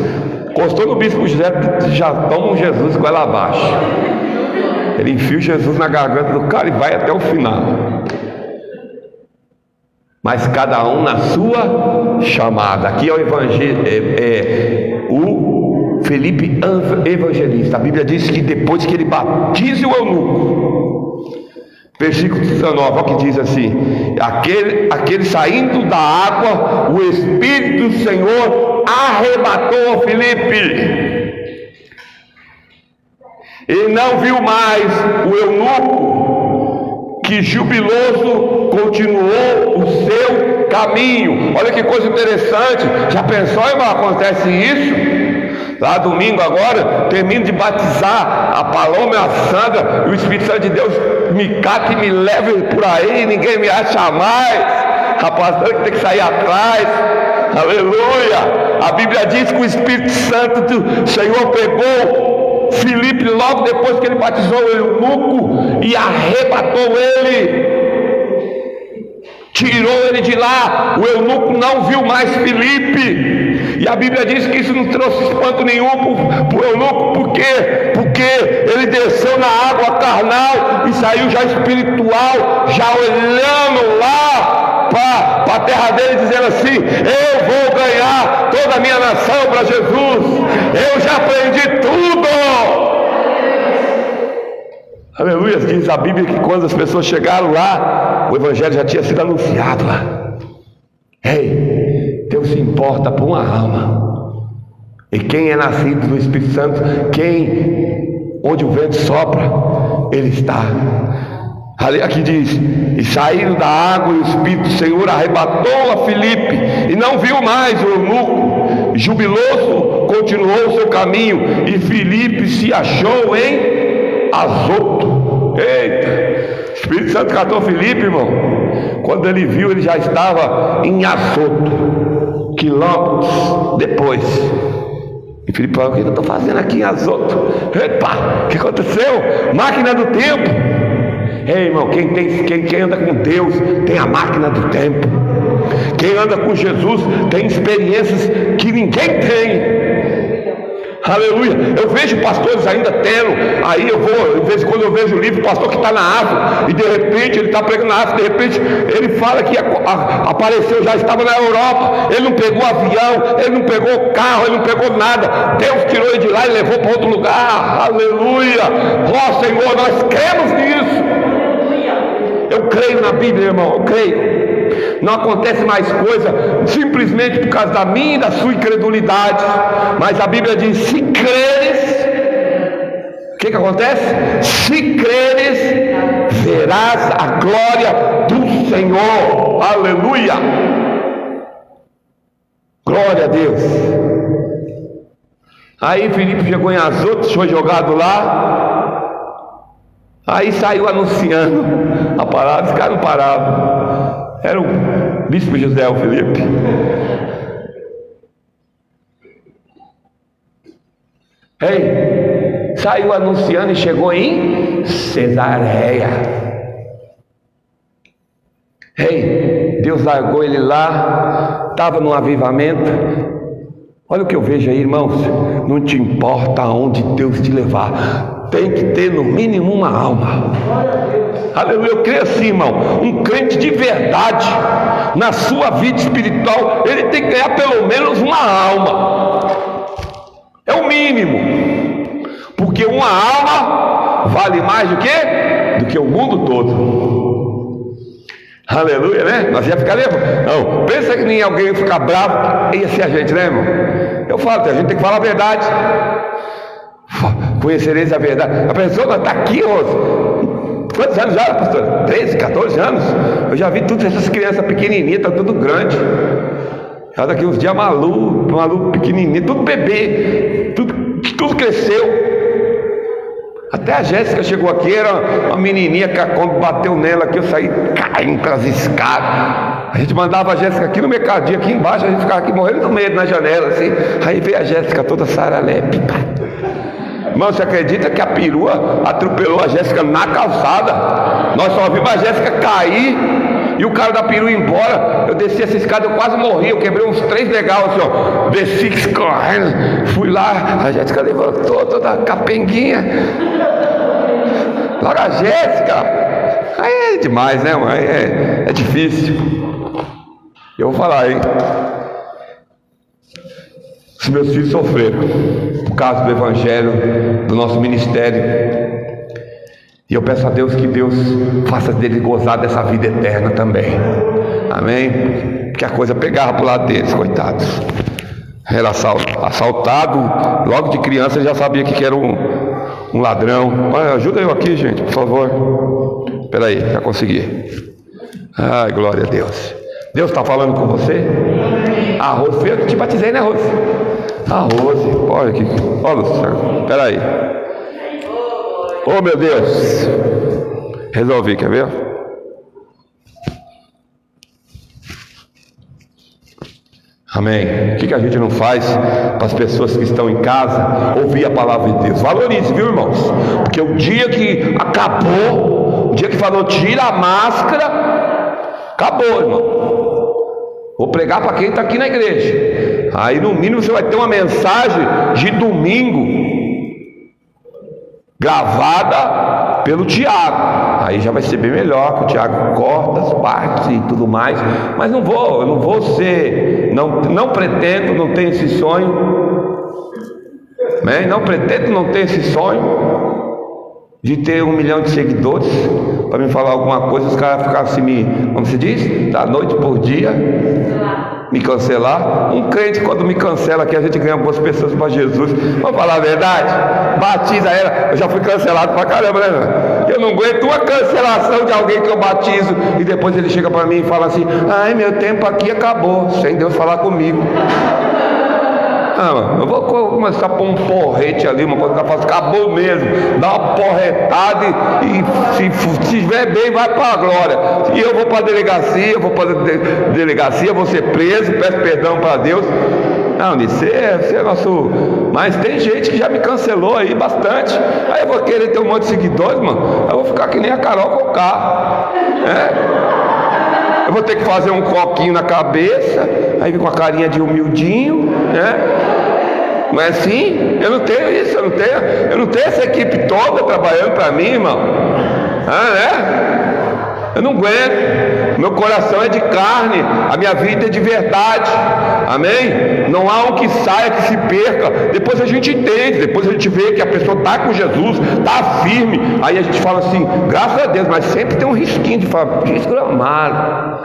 Encostou no bispo José, já toma um Jesus com ela abaixo. Ele enfia o Jesus na garganta do cara e vai até o final. Mas cada um na sua chamada. Aqui é o evangelho, o Filipe evangelista. A Bíblia diz que depois que ele batiza o eunuco, versículo 19, olha o que diz assim: aquele saindo da água, o Espírito do Senhor arrebatou a Filipe. Ele não viu mais o eunuco, que jubiloso continuou o seu caminho. Olha que coisa interessante. Já pensou, irmão, acontece isso? Lá domingo agora, termino de batizar a Paloma e a Sandra, e o Espírito Santo de Deus me cata e me leva por aí, ninguém me acha mais. Rapaz, tem que sair atrás. Aleluia. A Bíblia diz que o Espírito Santo do Senhor pegou Filipe logo depois que ele batizou o eunuco e arrebatou ele, tirou ele de lá. O eunuco não viu mais Filipe. E a Bíblia diz que isso não trouxe espanto nenhum para o eunuco. Por quê? Porque ele desceu na água carnal e saiu já espiritual, já olhando lá para a terra dele, dizendo assim: eu vou ganhar toda a minha nação para Jesus, eu já aprendi tudo. Aleluia. Diz a Bíblia que quando as pessoas chegaram lá, o evangelho já tinha sido anunciado lá. Ei, Deus se importa por uma alma. E quem é nascido do Espírito Santo, quem onde o vento sopra, Ele está. Aqui diz: e saíram da água, e o Espírito do Senhor arrebatou a Filipe, e não viu mais o eunuco. Jubiloso continuou o seu caminho, e Filipe se achou em Azoto. Eita, o Espírito Santo catou Filipe, irmão. Quando ele viu, ele já estava em Azoto, quilômetros depois. E Filipe falou: o que eu estou fazendo aqui em Azoto? Epa, o que aconteceu? Máquina do tempo. Ei, irmão, quem anda com Deus tem a máquina do tempo. Quem anda com Jesus tem experiências que ninguém tem. Aleluia. Eu vejo pastores ainda tendo. Aí eu vou, de vez em quando eu vejo o livro, o pastor que está na África, e de repente ele está pregando na África, de repente ele fala que apareceu, já estava na Europa. Ele não pegou avião, ele não pegou carro, ele não pegou nada. Deus tirou ele de lá e levou para outro lugar. Aleluia. Ó Senhor, nós cremos nisso. Eu creio na Bíblia, irmão, eu creio. Não acontece mais coisa simplesmente por causa da minha e da sua incredulidade. Mas a Bíblia diz: se creres, o que acontece? Se creres, verás a glória do Senhor. Aleluia. Glória a Deus. Aí Filipe chegou em Azoto, foi jogado lá. Aí saiu anunciando a palavra. Esse cara não parava. Era o bispo José, o Filipe. Ei, saiu anunciando e chegou em Cesareia. Ei, Deus largou ele lá, estava num avivamento. Olha o que eu vejo aí, irmãos. Não te importa aonde Deus te levar, tem que ter no mínimo uma alma. Aleluia. Eu creio assim, irmão. Um crente de verdade na sua vida espiritual, ele tem que ganhar pelo menos uma alma. É o mínimo. Porque uma alma vale mais do que o mundo todo. Aleluia, né? Nós ia ficar lembra? Não, pensa que nem alguém ia ficar bravo, ia ser a gente, né, irmão? Eu falo, a gente tem que falar a verdade. Conhecereis a verdade. A pessoa está aqui, quantos anos já, pastor? 13, 14 anos? Eu já vi todas essas crianças pequenininhas, está tudo grande. Já daqui uns dias maluco pequenininho, tudo bebê, tudo cresceu. Até a Jéssica chegou aqui, era uma menininha que quando bateu nela aqui, eu saí caindo pelas escadas. A gente mandava a Jéssica aqui no mercadinho, aqui embaixo, a gente ficava aqui morrendo com medo na janela, assim. Aí veio a Jéssica toda saralepe. Irmão, você acredita que a perua atropelou a Jéssica na calçada? Nós só vimos a Jéssica cair e o cara da perua ir embora. Eu desci essa escada, eu quase morri. Eu quebrei uns 3 degraus assim, ó. Desci correndo, fui lá. A Jéssica levantou toda capenguinha. Logo a Jéssica. Aí é demais, né, mãe? É difícil. Eu vou falar, hein? Os meus filhos sofreram por causa do Evangelho, do nosso ministério. E eu peço a Deus que Deus faça deles gozar dessa vida eterna também. Amém? Porque a coisa pegava para o lado deles, coitados. Era assaltado, logo de criança ele já sabia que era um ladrão. Olha, ajuda eu aqui, gente, por favor. Espera aí, já consegui. Ai, glória a Deus. Deus está falando com você? A Rose, foi eu que te batizei, né, Rose? A Rose, olha aqui. Olha, Luciano, espera aí. Oh, meu Deus. Resolvi, quer ver? Amém. O que a gente não faz para as pessoas que estão em casa ouvir a palavra de Deus? Valorize, viu, irmãos? Porque o dia que acabou, o dia que falou tira a máscara, acabou, irmão. Vou pregar para quem está aqui na igreja. Aí no mínimo você vai ter uma mensagem de domingo gravada pelo Tiago. Aí já vai ser bem melhor, que o Tiago corta as partes e tudo mais. Mas eu não vou ser, não pretendo, não tenho esse sonho. Amém? Não pretendo, não tenho esse sonho. de ter 1 milhão de seguidores, para me falar alguma coisa, os caras ficaram assim, como se diz, da noite por dia, me cancelar. Um crente, quando me cancela aqui, a gente ganha boas pessoas para Jesus. Vamos falar a verdade? Batiza ela. Eu já fui cancelado pra caramba, né? Eu não aguento uma cancelação de alguém que eu batizo e depois ele chega para mim e fala assim: ai, meu tempo aqui acabou, sem Deus falar comigo. Não, eu vou começar a pôr um porrete ali, uma coisa que eu faço, acabou mesmo, dá uma porretada e se estiver bem, vai para a glória. E eu vou para a delegacia, vou ser preso, peço perdão para Deus. Não, você é nosso. Mas tem gente que já me cancelou aí bastante. Aí eu vou querer ter um monte de seguidores, mano. Eu vou ficar que nem a Carol Conká. Eu vou ter que fazer um coquinho na cabeça, aí com a carinha de humildinho, né? Não é assim? Eu não tenho isso, eu não tenho essa equipe toda trabalhando para mim, irmão. Eu não aguento. Meu coração é de carne, a minha vida é de verdade. Amém? Não há um que saia, que se perca. Depois a gente entende, depois a gente vê que a pessoa está com Jesus, está firme. Aí a gente fala assim, graças a Deus, mas sempre tem um risquinho de falar, desgramado.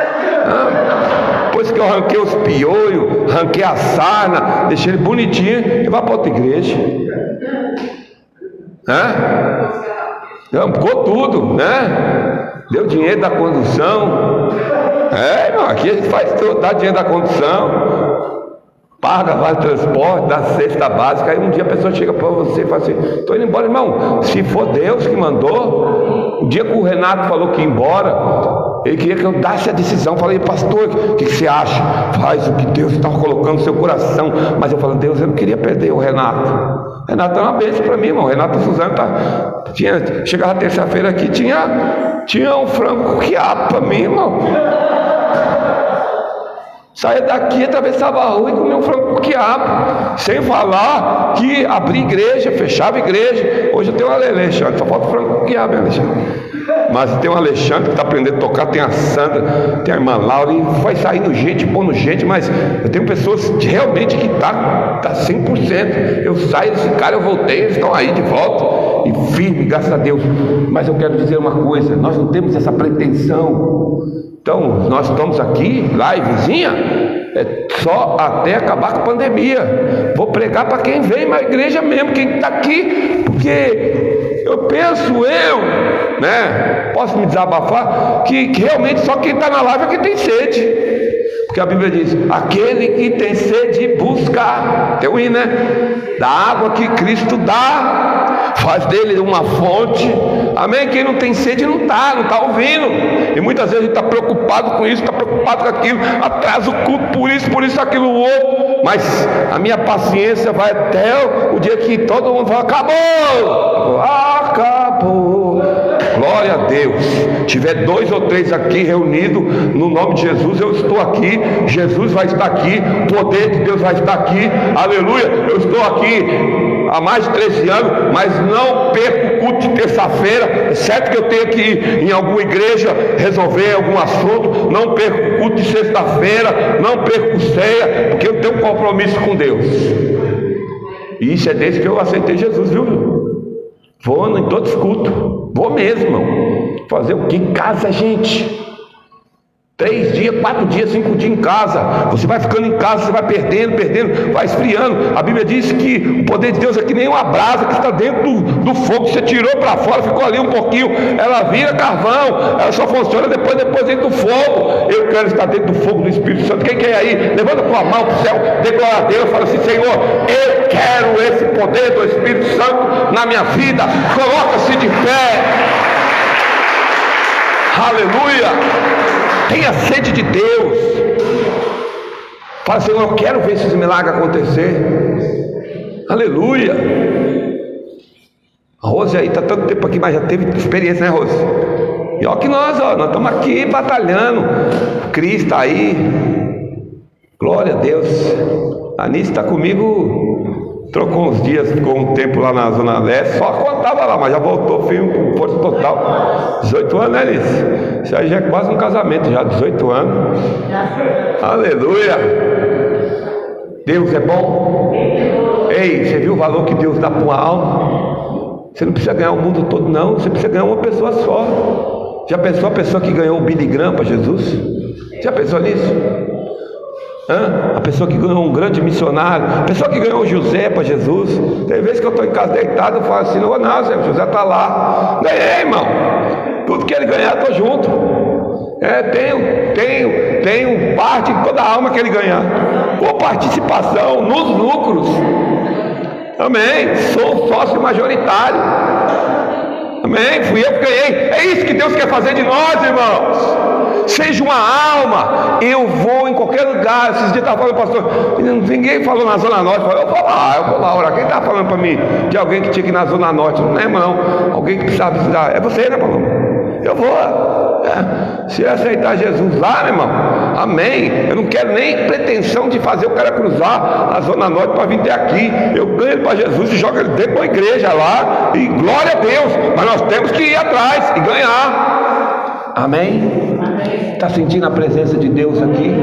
Depois que eu arranquei os piolhos, arranquei a sarna, deixei ele bonitinho e vai para outra igreja. Ficou tudo, né? Deu dinheiro da condução. Irmão, aqui a gente faz tudo, dá dinheiro da condução, paga vale transporte, dá cesta básica. Aí um dia a pessoa chega para você e fala assim: estou indo embora, irmão. Se for Deus que mandou. O dia que o Renato falou que ia embora, ele queria que eu desse a decisão. Falei: pastor, o que você acha? Faz o que Deus está colocando no seu coração. Mas eu falei: Deus, eu não queria perder o Renato. Renato é uma bênção para mim, irmão. Renato Suzano chegava terça-feira aqui, tinha um frango com quiabo para mim, irmão. Saia daqui, atravessava a rua e comia um frango com quiabo. Sem falar que abria igreja, fechava igreja. Hoje eu tenho um Alexandre, só falta frango com quiabo, hein, Alexandre? Mas tem um Alexandre que está aprendendo a tocar, tem a Sandra, tem a irmã Laura, e vai saindo gente, pondo gente, mas eu tenho pessoas realmente que tá 100%. Eu saio desse cara, eu voltei, eles estão aí de volta, e firme, graças a Deus. Mas eu quero dizer uma coisa, nós não temos essa pretensão. Então, nós estamos aqui, lá e vizinha, só até acabar com a pandemia. Vou pregar para quem vem na igreja mesmo, quem está aqui, porque eu penso, né? Posso me desabafar? Que realmente só quem está na live é quem tem sede. Porque a Bíblia diz: aquele que tem sede busca, tem um hino, né? Da água que Cristo dá, faz dele uma fonte. Amém? Quem não tem sede não está ouvindo. E muitas vezes a gente está preocupado com isso, está preocupado com aquilo, atrasa o culto por isso, aquilo, outro. Mas a minha paciência vai até o dia que todo mundo fala: acabou! Acabou! Glória a Deus. Tiver 2 ou 3 aqui reunidos no nome de Jesus, eu estou aqui. Jesus vai estar aqui, o poder de Deus vai estar aqui. Aleluia. Eu estou aqui há mais de 13 anos, mas não perco o culto de terça-feira. É certo que eu tenho que ir em alguma igreja resolver algum assunto. Não perco o culto de sexta-feira, não perco ceia, porque eu tenho um compromisso com Deus. E isso é desde que eu aceitei Jesus, viu? Vou em todos os cultos. Vou mesmo, irmão. Fazer o que em casa, gente? 3 dias, 4 dias, 5 dias em casa. Você vai ficando em casa, você vai perdendo, vai esfriando. A Bíblia diz que o poder de Deus é que nem uma brasa que está dentro do fogo. Você tirou para fora, ficou ali um pouquinho, ela vira carvão. Ela só funciona depois dentro do fogo. Eu quero estar dentro do fogo do Espírito Santo. Quem quer aí? Levanta tua mão para o céu, dê glória a Deus, fala assim: Senhor, eu quero esse poder do Espírito Santo na minha vida. Coloca-se de pé. Aleluia. Tenha sede de Deus. Fala: Senhor, eu quero ver esses milagres acontecer. Aleluia. A Rose aí está tanto tempo aqui, mas já teve experiência, né, Rose? E olha que nós estamos aqui batalhando. Cris está aí. Glória a Deus. A Anice está comigo. Trocou uns dias, ficou um tempo lá na Zona Leste, só quando estava lá, mas já voltou, filho, com força total. 18 anos, né, Alice? Isso aí já é quase um casamento, já, 18 anos. Aleluia! Deus é bom. Ei, você viu o valor que Deus dá para uma alma? Você não precisa ganhar o mundo todo, não. Você precisa ganhar uma pessoa só. Já pensou a pessoa que ganhou o Billy Graham para Jesus? Já pensou nisso? A pessoa que ganhou um grande missionário, a pessoa que ganhou o José para Jesus. Tem vezes que eu estou em casa deitado, eu falo assim: não vou não, Zé, o José está lá. Ganhei, irmão. Tudo que ele ganhar, estou junto. Tenho parte de toda a alma que ele ganhar, com participação nos lucros. Amém. Sou sócio majoritário. Amém. Fui eu que ganhei. É isso que Deus quer fazer de nós, irmãos. Seja uma alma. Eu vou em qualquer lugar. Esses dias estava falando, pastor, ninguém falou na Zona Norte. Eu vou lá orar. Quem está falando para mim de alguém que tinha que ir na Zona Norte? Não é, irmão. Alguém que precisava visitar. É você, né, Paloma? Eu vou. Se aceitar Jesus lá, meu irmão, amém. Eu não quero nem pretensão de fazer o cara cruzar a Zona Norte para vir até aqui. Eu ganho ele para Jesus e jogo ele dentro de uma igreja lá, e glória a Deus. Mas nós temos que ir atrás e ganhar. Amém? Está sentindo a presença de Deus aqui?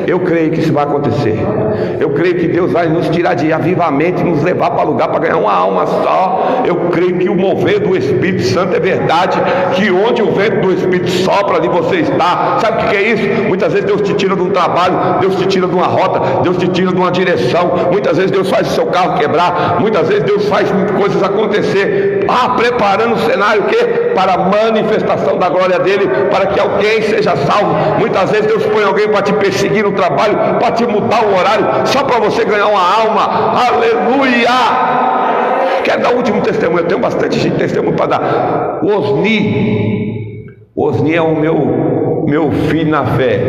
Eu creio que isso vai acontecer. Eu creio que Deus vai nos tirar de avivamento e nos levar para lugar para ganhar uma alma só. Eu creio que o mover do Espírito Santo é verdade, que onde o vento do Espírito sopra, ali você está. Sabe o que é isso? Muitas vezes Deus te tira de um trabalho, Deus te tira de uma rota, Deus te tira de uma direção. Muitas vezes Deus faz o seu carro quebrar, muitas vezes Deus faz coisas acontecer, preparando o cenário o quê? Para a manifestação da glória dele, para que alguém seja salvo. Muitas vezes Deus põe alguém para te perseguir no trabalho, para te mudar o horário, só para você ganhar uma alma. Aleluia! Quero dar o último testemunho. Eu tenho bastante testemunho para dar. O Osni é o meu filho na fé.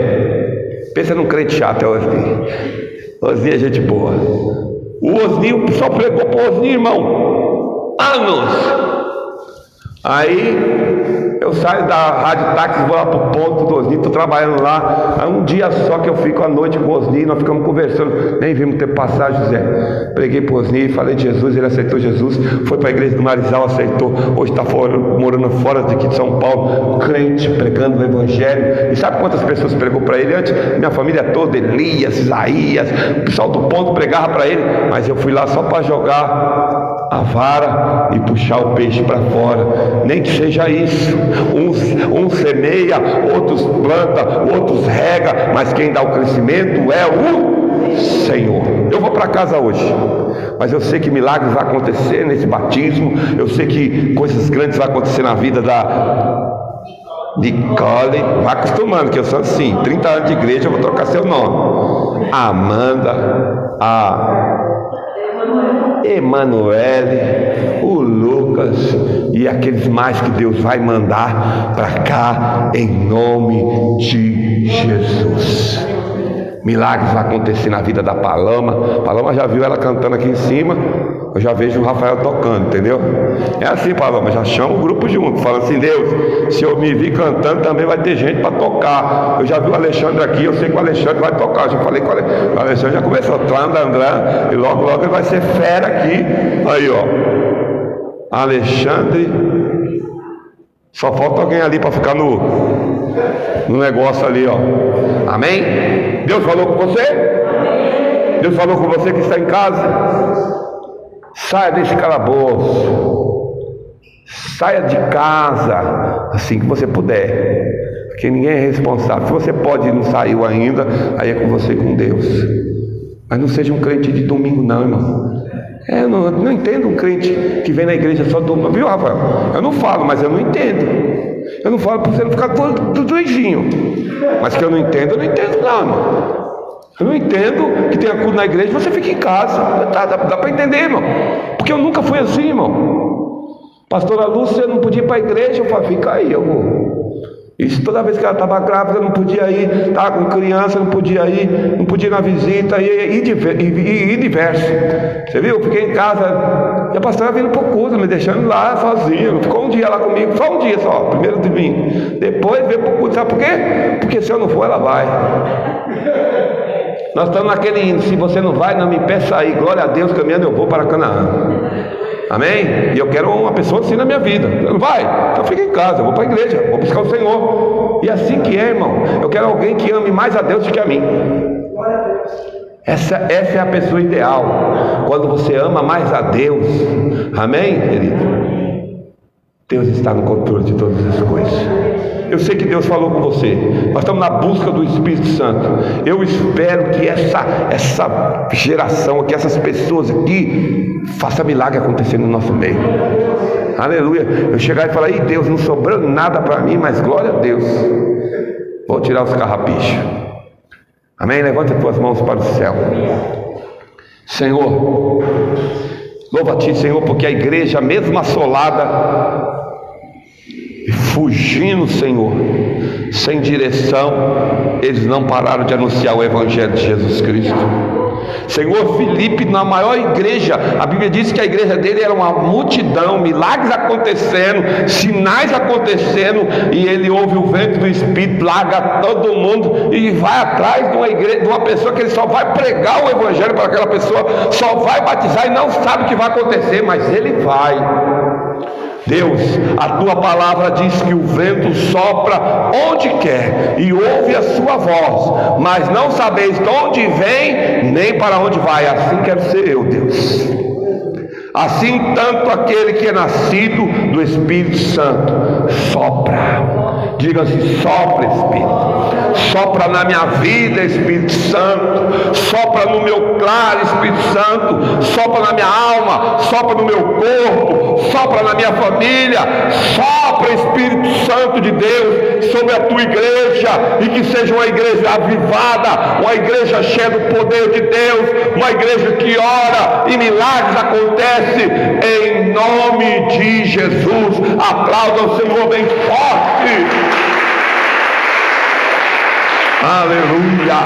Pensa num crente chato, é o Osni. Osni é gente boa. O Osni só pregou para o Osni, irmão, anos. Aí eu saio da rádio táxi, vou lá pro ponto do Osni, estou trabalhando lá. Aí um dia só que eu fico à noite com o Osni, nós ficamos conversando, nem vimos ter passagem, José. Preguei pro Osni, falei de Jesus, ele aceitou Jesus, foi para a igreja do Marizal, aceitou. Hoje está morando fora daqui de São Paulo, crente, pregando o evangelho. E sabe quantas pessoas pregou para ele antes? Minha família toda, Elias, Isaías, o pessoal do ponto pregava para ele, mas eu fui lá só para jogar a vara e puxar o peixe para fora. Nem que seja isso. Uns semeia, outros planta, outros rega, mas quem dá o crescimento é o Senhor. Eu vou para casa hoje, mas eu sei que milagres vão acontecer nesse batismo. Eu sei que coisas grandes vão acontecer na vida da Nicole. Vai acostumando, que eu sou assim, 30 anos de igreja, eu vou trocar seu nome. A Amanda, a Emanuele, o Lucas e aqueles mais que Deus vai mandar para cá em nome de Jesus. Milagres vão acontecer na vida da Paloma. Paloma já viu ela cantando aqui em cima. Eu já vejo o Rafael tocando, entendeu? É assim, Paloma, já chama o grupo junto, fala assim: Deus, se eu me vir cantando, também vai ter gente para tocar. Eu já vi o Alexandre aqui, eu sei que o Alexandre vai tocar. Já falei com o Alexandre, já começou a e logo ele vai ser fera aqui. Aí, ó, Alexandre, só falta alguém ali para ficar no negócio ali, ó. Amém? Deus falou com você? Deus falou com você que está em casa? Saia desse calabouço, saia de casa assim que você puder, porque ninguém é responsável. Se você pode e não saiu ainda, aí é com você e com Deus. Mas não seja um crente de domingo não, irmão. Eu não entendo um crente que vem na igreja só domingo, viu, Rafael? Eu não falo, mas eu não entendo. Eu não falo para você não ficar doidinho, mas que eu não entendo não, irmão. Eu não entendo que tenha culto na igreja e você fica em casa. Dá para entender, irmão. Porque eu nunca fui assim, irmão. Pastora Lúcia não podia ir para a igreja. Eu falei, fica aí, eu vou. Isso toda vez que ela estava grávida, não podia ir. Estava com criança, não podia ir. Não podia ir na visita. E diverso. Você viu? Eu fiquei em casa. E a pastora vindo para o culto, me deixando lá sozinha. Não ficou um dia lá comigo. Só um dia só. Primeiro domingo. Depois veio para o culto. Sabe por quê? Porque se eu não for, ela vai. Nós estamos naquele hino: se você não vai, não me peça aí. Glória a Deus, caminhando eu vou para Canaã. Amém? E eu quero uma pessoa assim na minha vida. Não vai? Então fica em casa, eu vou para a igreja, vou buscar o Senhor. E assim que é, irmão. Eu quero alguém que ame mais a Deus do que a mim. Essa é a pessoa ideal. Quando você ama mais a Deus. Amém, querido? Deus está no controle de todas as coisas. Eu sei que Deus falou com você. Nós estamos na busca do Espírito Santo. Eu espero que essa geração aqui, essas pessoas aqui, faça milagre acontecer no nosso meio. Aleluia. Eu chegar e falar: Ih, Deus, não sobrou nada para mim, mas glória a Deus. Vou tirar os carrapichos. Amém? Levanta as tuas mãos para o céu. Senhor, louva-te, Senhor, porque a igreja, mesmo assolada, fugindo, Senhor, sem direção, eles não pararam de anunciar o Evangelho de Jesus Cristo. Senhor, Filipe, na maior igreja, a Bíblia diz que a igreja dele era uma multidão, milagres acontecendo, sinais acontecendo, e ele ouve o vento do Espírito, larga todo mundo e vai atrás de uma igreja, de uma pessoa que ele só vai pregar o Evangelho para aquela pessoa, só vai batizar e não sabe o que vai acontecer, mas ele vai. Deus, a tua palavra diz que o vento sopra onde quer e ouve a sua voz, mas não sabeis de onde vem nem para onde vai. Assim quero ser eu, Deus. Assim, tanto aquele que é nascido do Espírito Santo sopra. Diga-se: sopra, Espírito. Sopra na minha vida, Espírito Santo. Sopra no meu claro, Espírito Santo. Sopra na minha alma. Sopra no meu corpo. Sopra na minha família. Sopra, Espírito Santo de Deus, sobre a tua igreja. E que seja uma igreja avivada, uma igreja cheia do poder de Deus, uma igreja que ora e milagres acontecem. Em nome de Jesus. Aplauda o Senhor bem forte. Aleluia.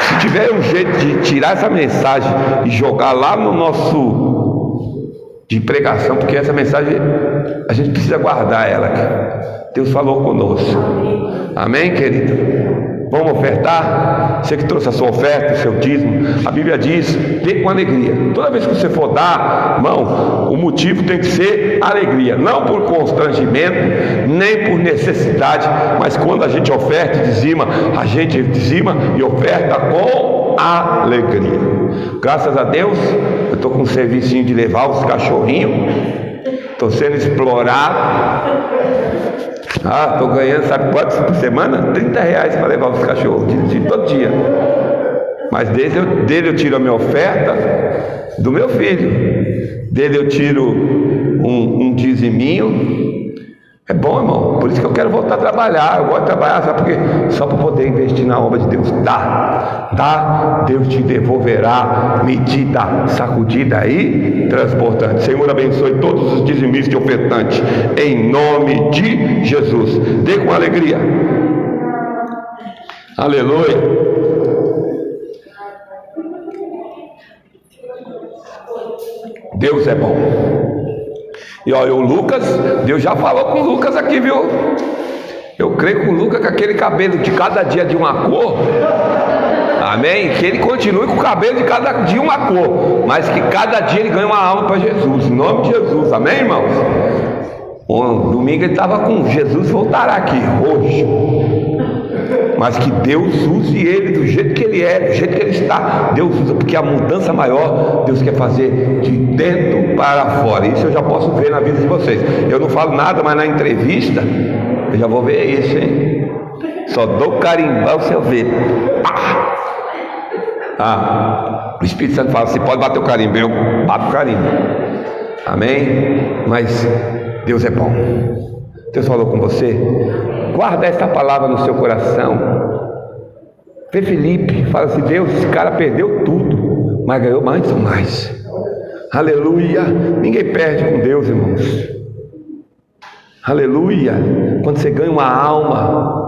Se tiver um jeito de tirar essa mensagem e jogar lá no nosso de pregação, porque essa mensagem a gente precisa guardar ela. Deus falou conosco. Amém, querido? Vamos ofertar? Você que trouxe a sua oferta, o seu dízimo, a Bíblia diz: dê com alegria. Toda vez que você for dar, irmão, o motivo tem que ser alegria, não por constrangimento, nem por necessidade, mas quando a gente oferta e dizima, a gente dizima e oferta com alegria. Graças a Deus, eu estou com um servicinho de levar os cachorrinhos, estou sendo explorado. Estou ganhando, sabe quantos por semana? R$30 para levar os cachorros, todo dia. Mas dele eu tiro a minha oferta do meu filho. Dele eu tiro um diziminho. É bom, irmão. Por isso que eu quero voltar a trabalhar. Eu gosto de trabalhar, sabe por quê? Só para poder investir na obra de Deus. Dá, Deus te devolverá. Medida, sacudida e transportante. Senhor, abençoe todos os dizimistas e ofertantes, em nome de Jesus. Dê com alegria. Aleluia. Deus é bom. E olha, o Lucas, Deus já falou com o Lucas aqui, viu? Eu creio que o Lucas, com aquele cabelo de cada dia de uma cor, amém? Que ele continue com o cabelo de cada dia uma cor, mas que cada dia ele ganhe uma alma para Jesus, em nome de Jesus, amém, irmãos? Bom, domingo ele estava com Jesus voltará aqui, roxo. Mas que Deus use ele do jeito que ele é, do jeito que ele está. Deus usa, porque a mudança maior Deus quer fazer de dentro para fora. Isso eu já posso ver na vida de vocês. Eu não falo nada, mas na entrevista eu já vou ver isso, hein? Só dou carimbão se eu ver. O Espírito Santo fala assim: pode bater o carimbo. Eu bato o carimbo. Amém? Mas Deus é bom. Deus falou com você. Guarda essa palavra no seu coração. Vê Filipe, fala assim: Deus, esse cara perdeu tudo, mas ganhou mais. Aleluia. Ninguém perde com Deus, irmãos. Aleluia. Quando você ganha uma alma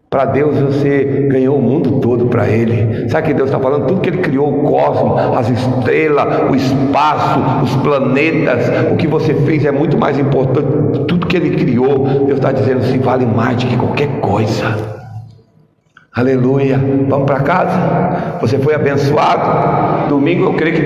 para Deus, você ganhou o mundo todo para Ele. Sabe o que Deus está falando? Tudo que Ele criou, o cosmos, as estrelas, o espaço, os planetas, o que você fez é muito mais importante. Tudo que Ele criou, Deus está dizendo assim: vale mais do que qualquer coisa. Aleluia. Vamos para casa? Você foi abençoado? Domingo eu creio que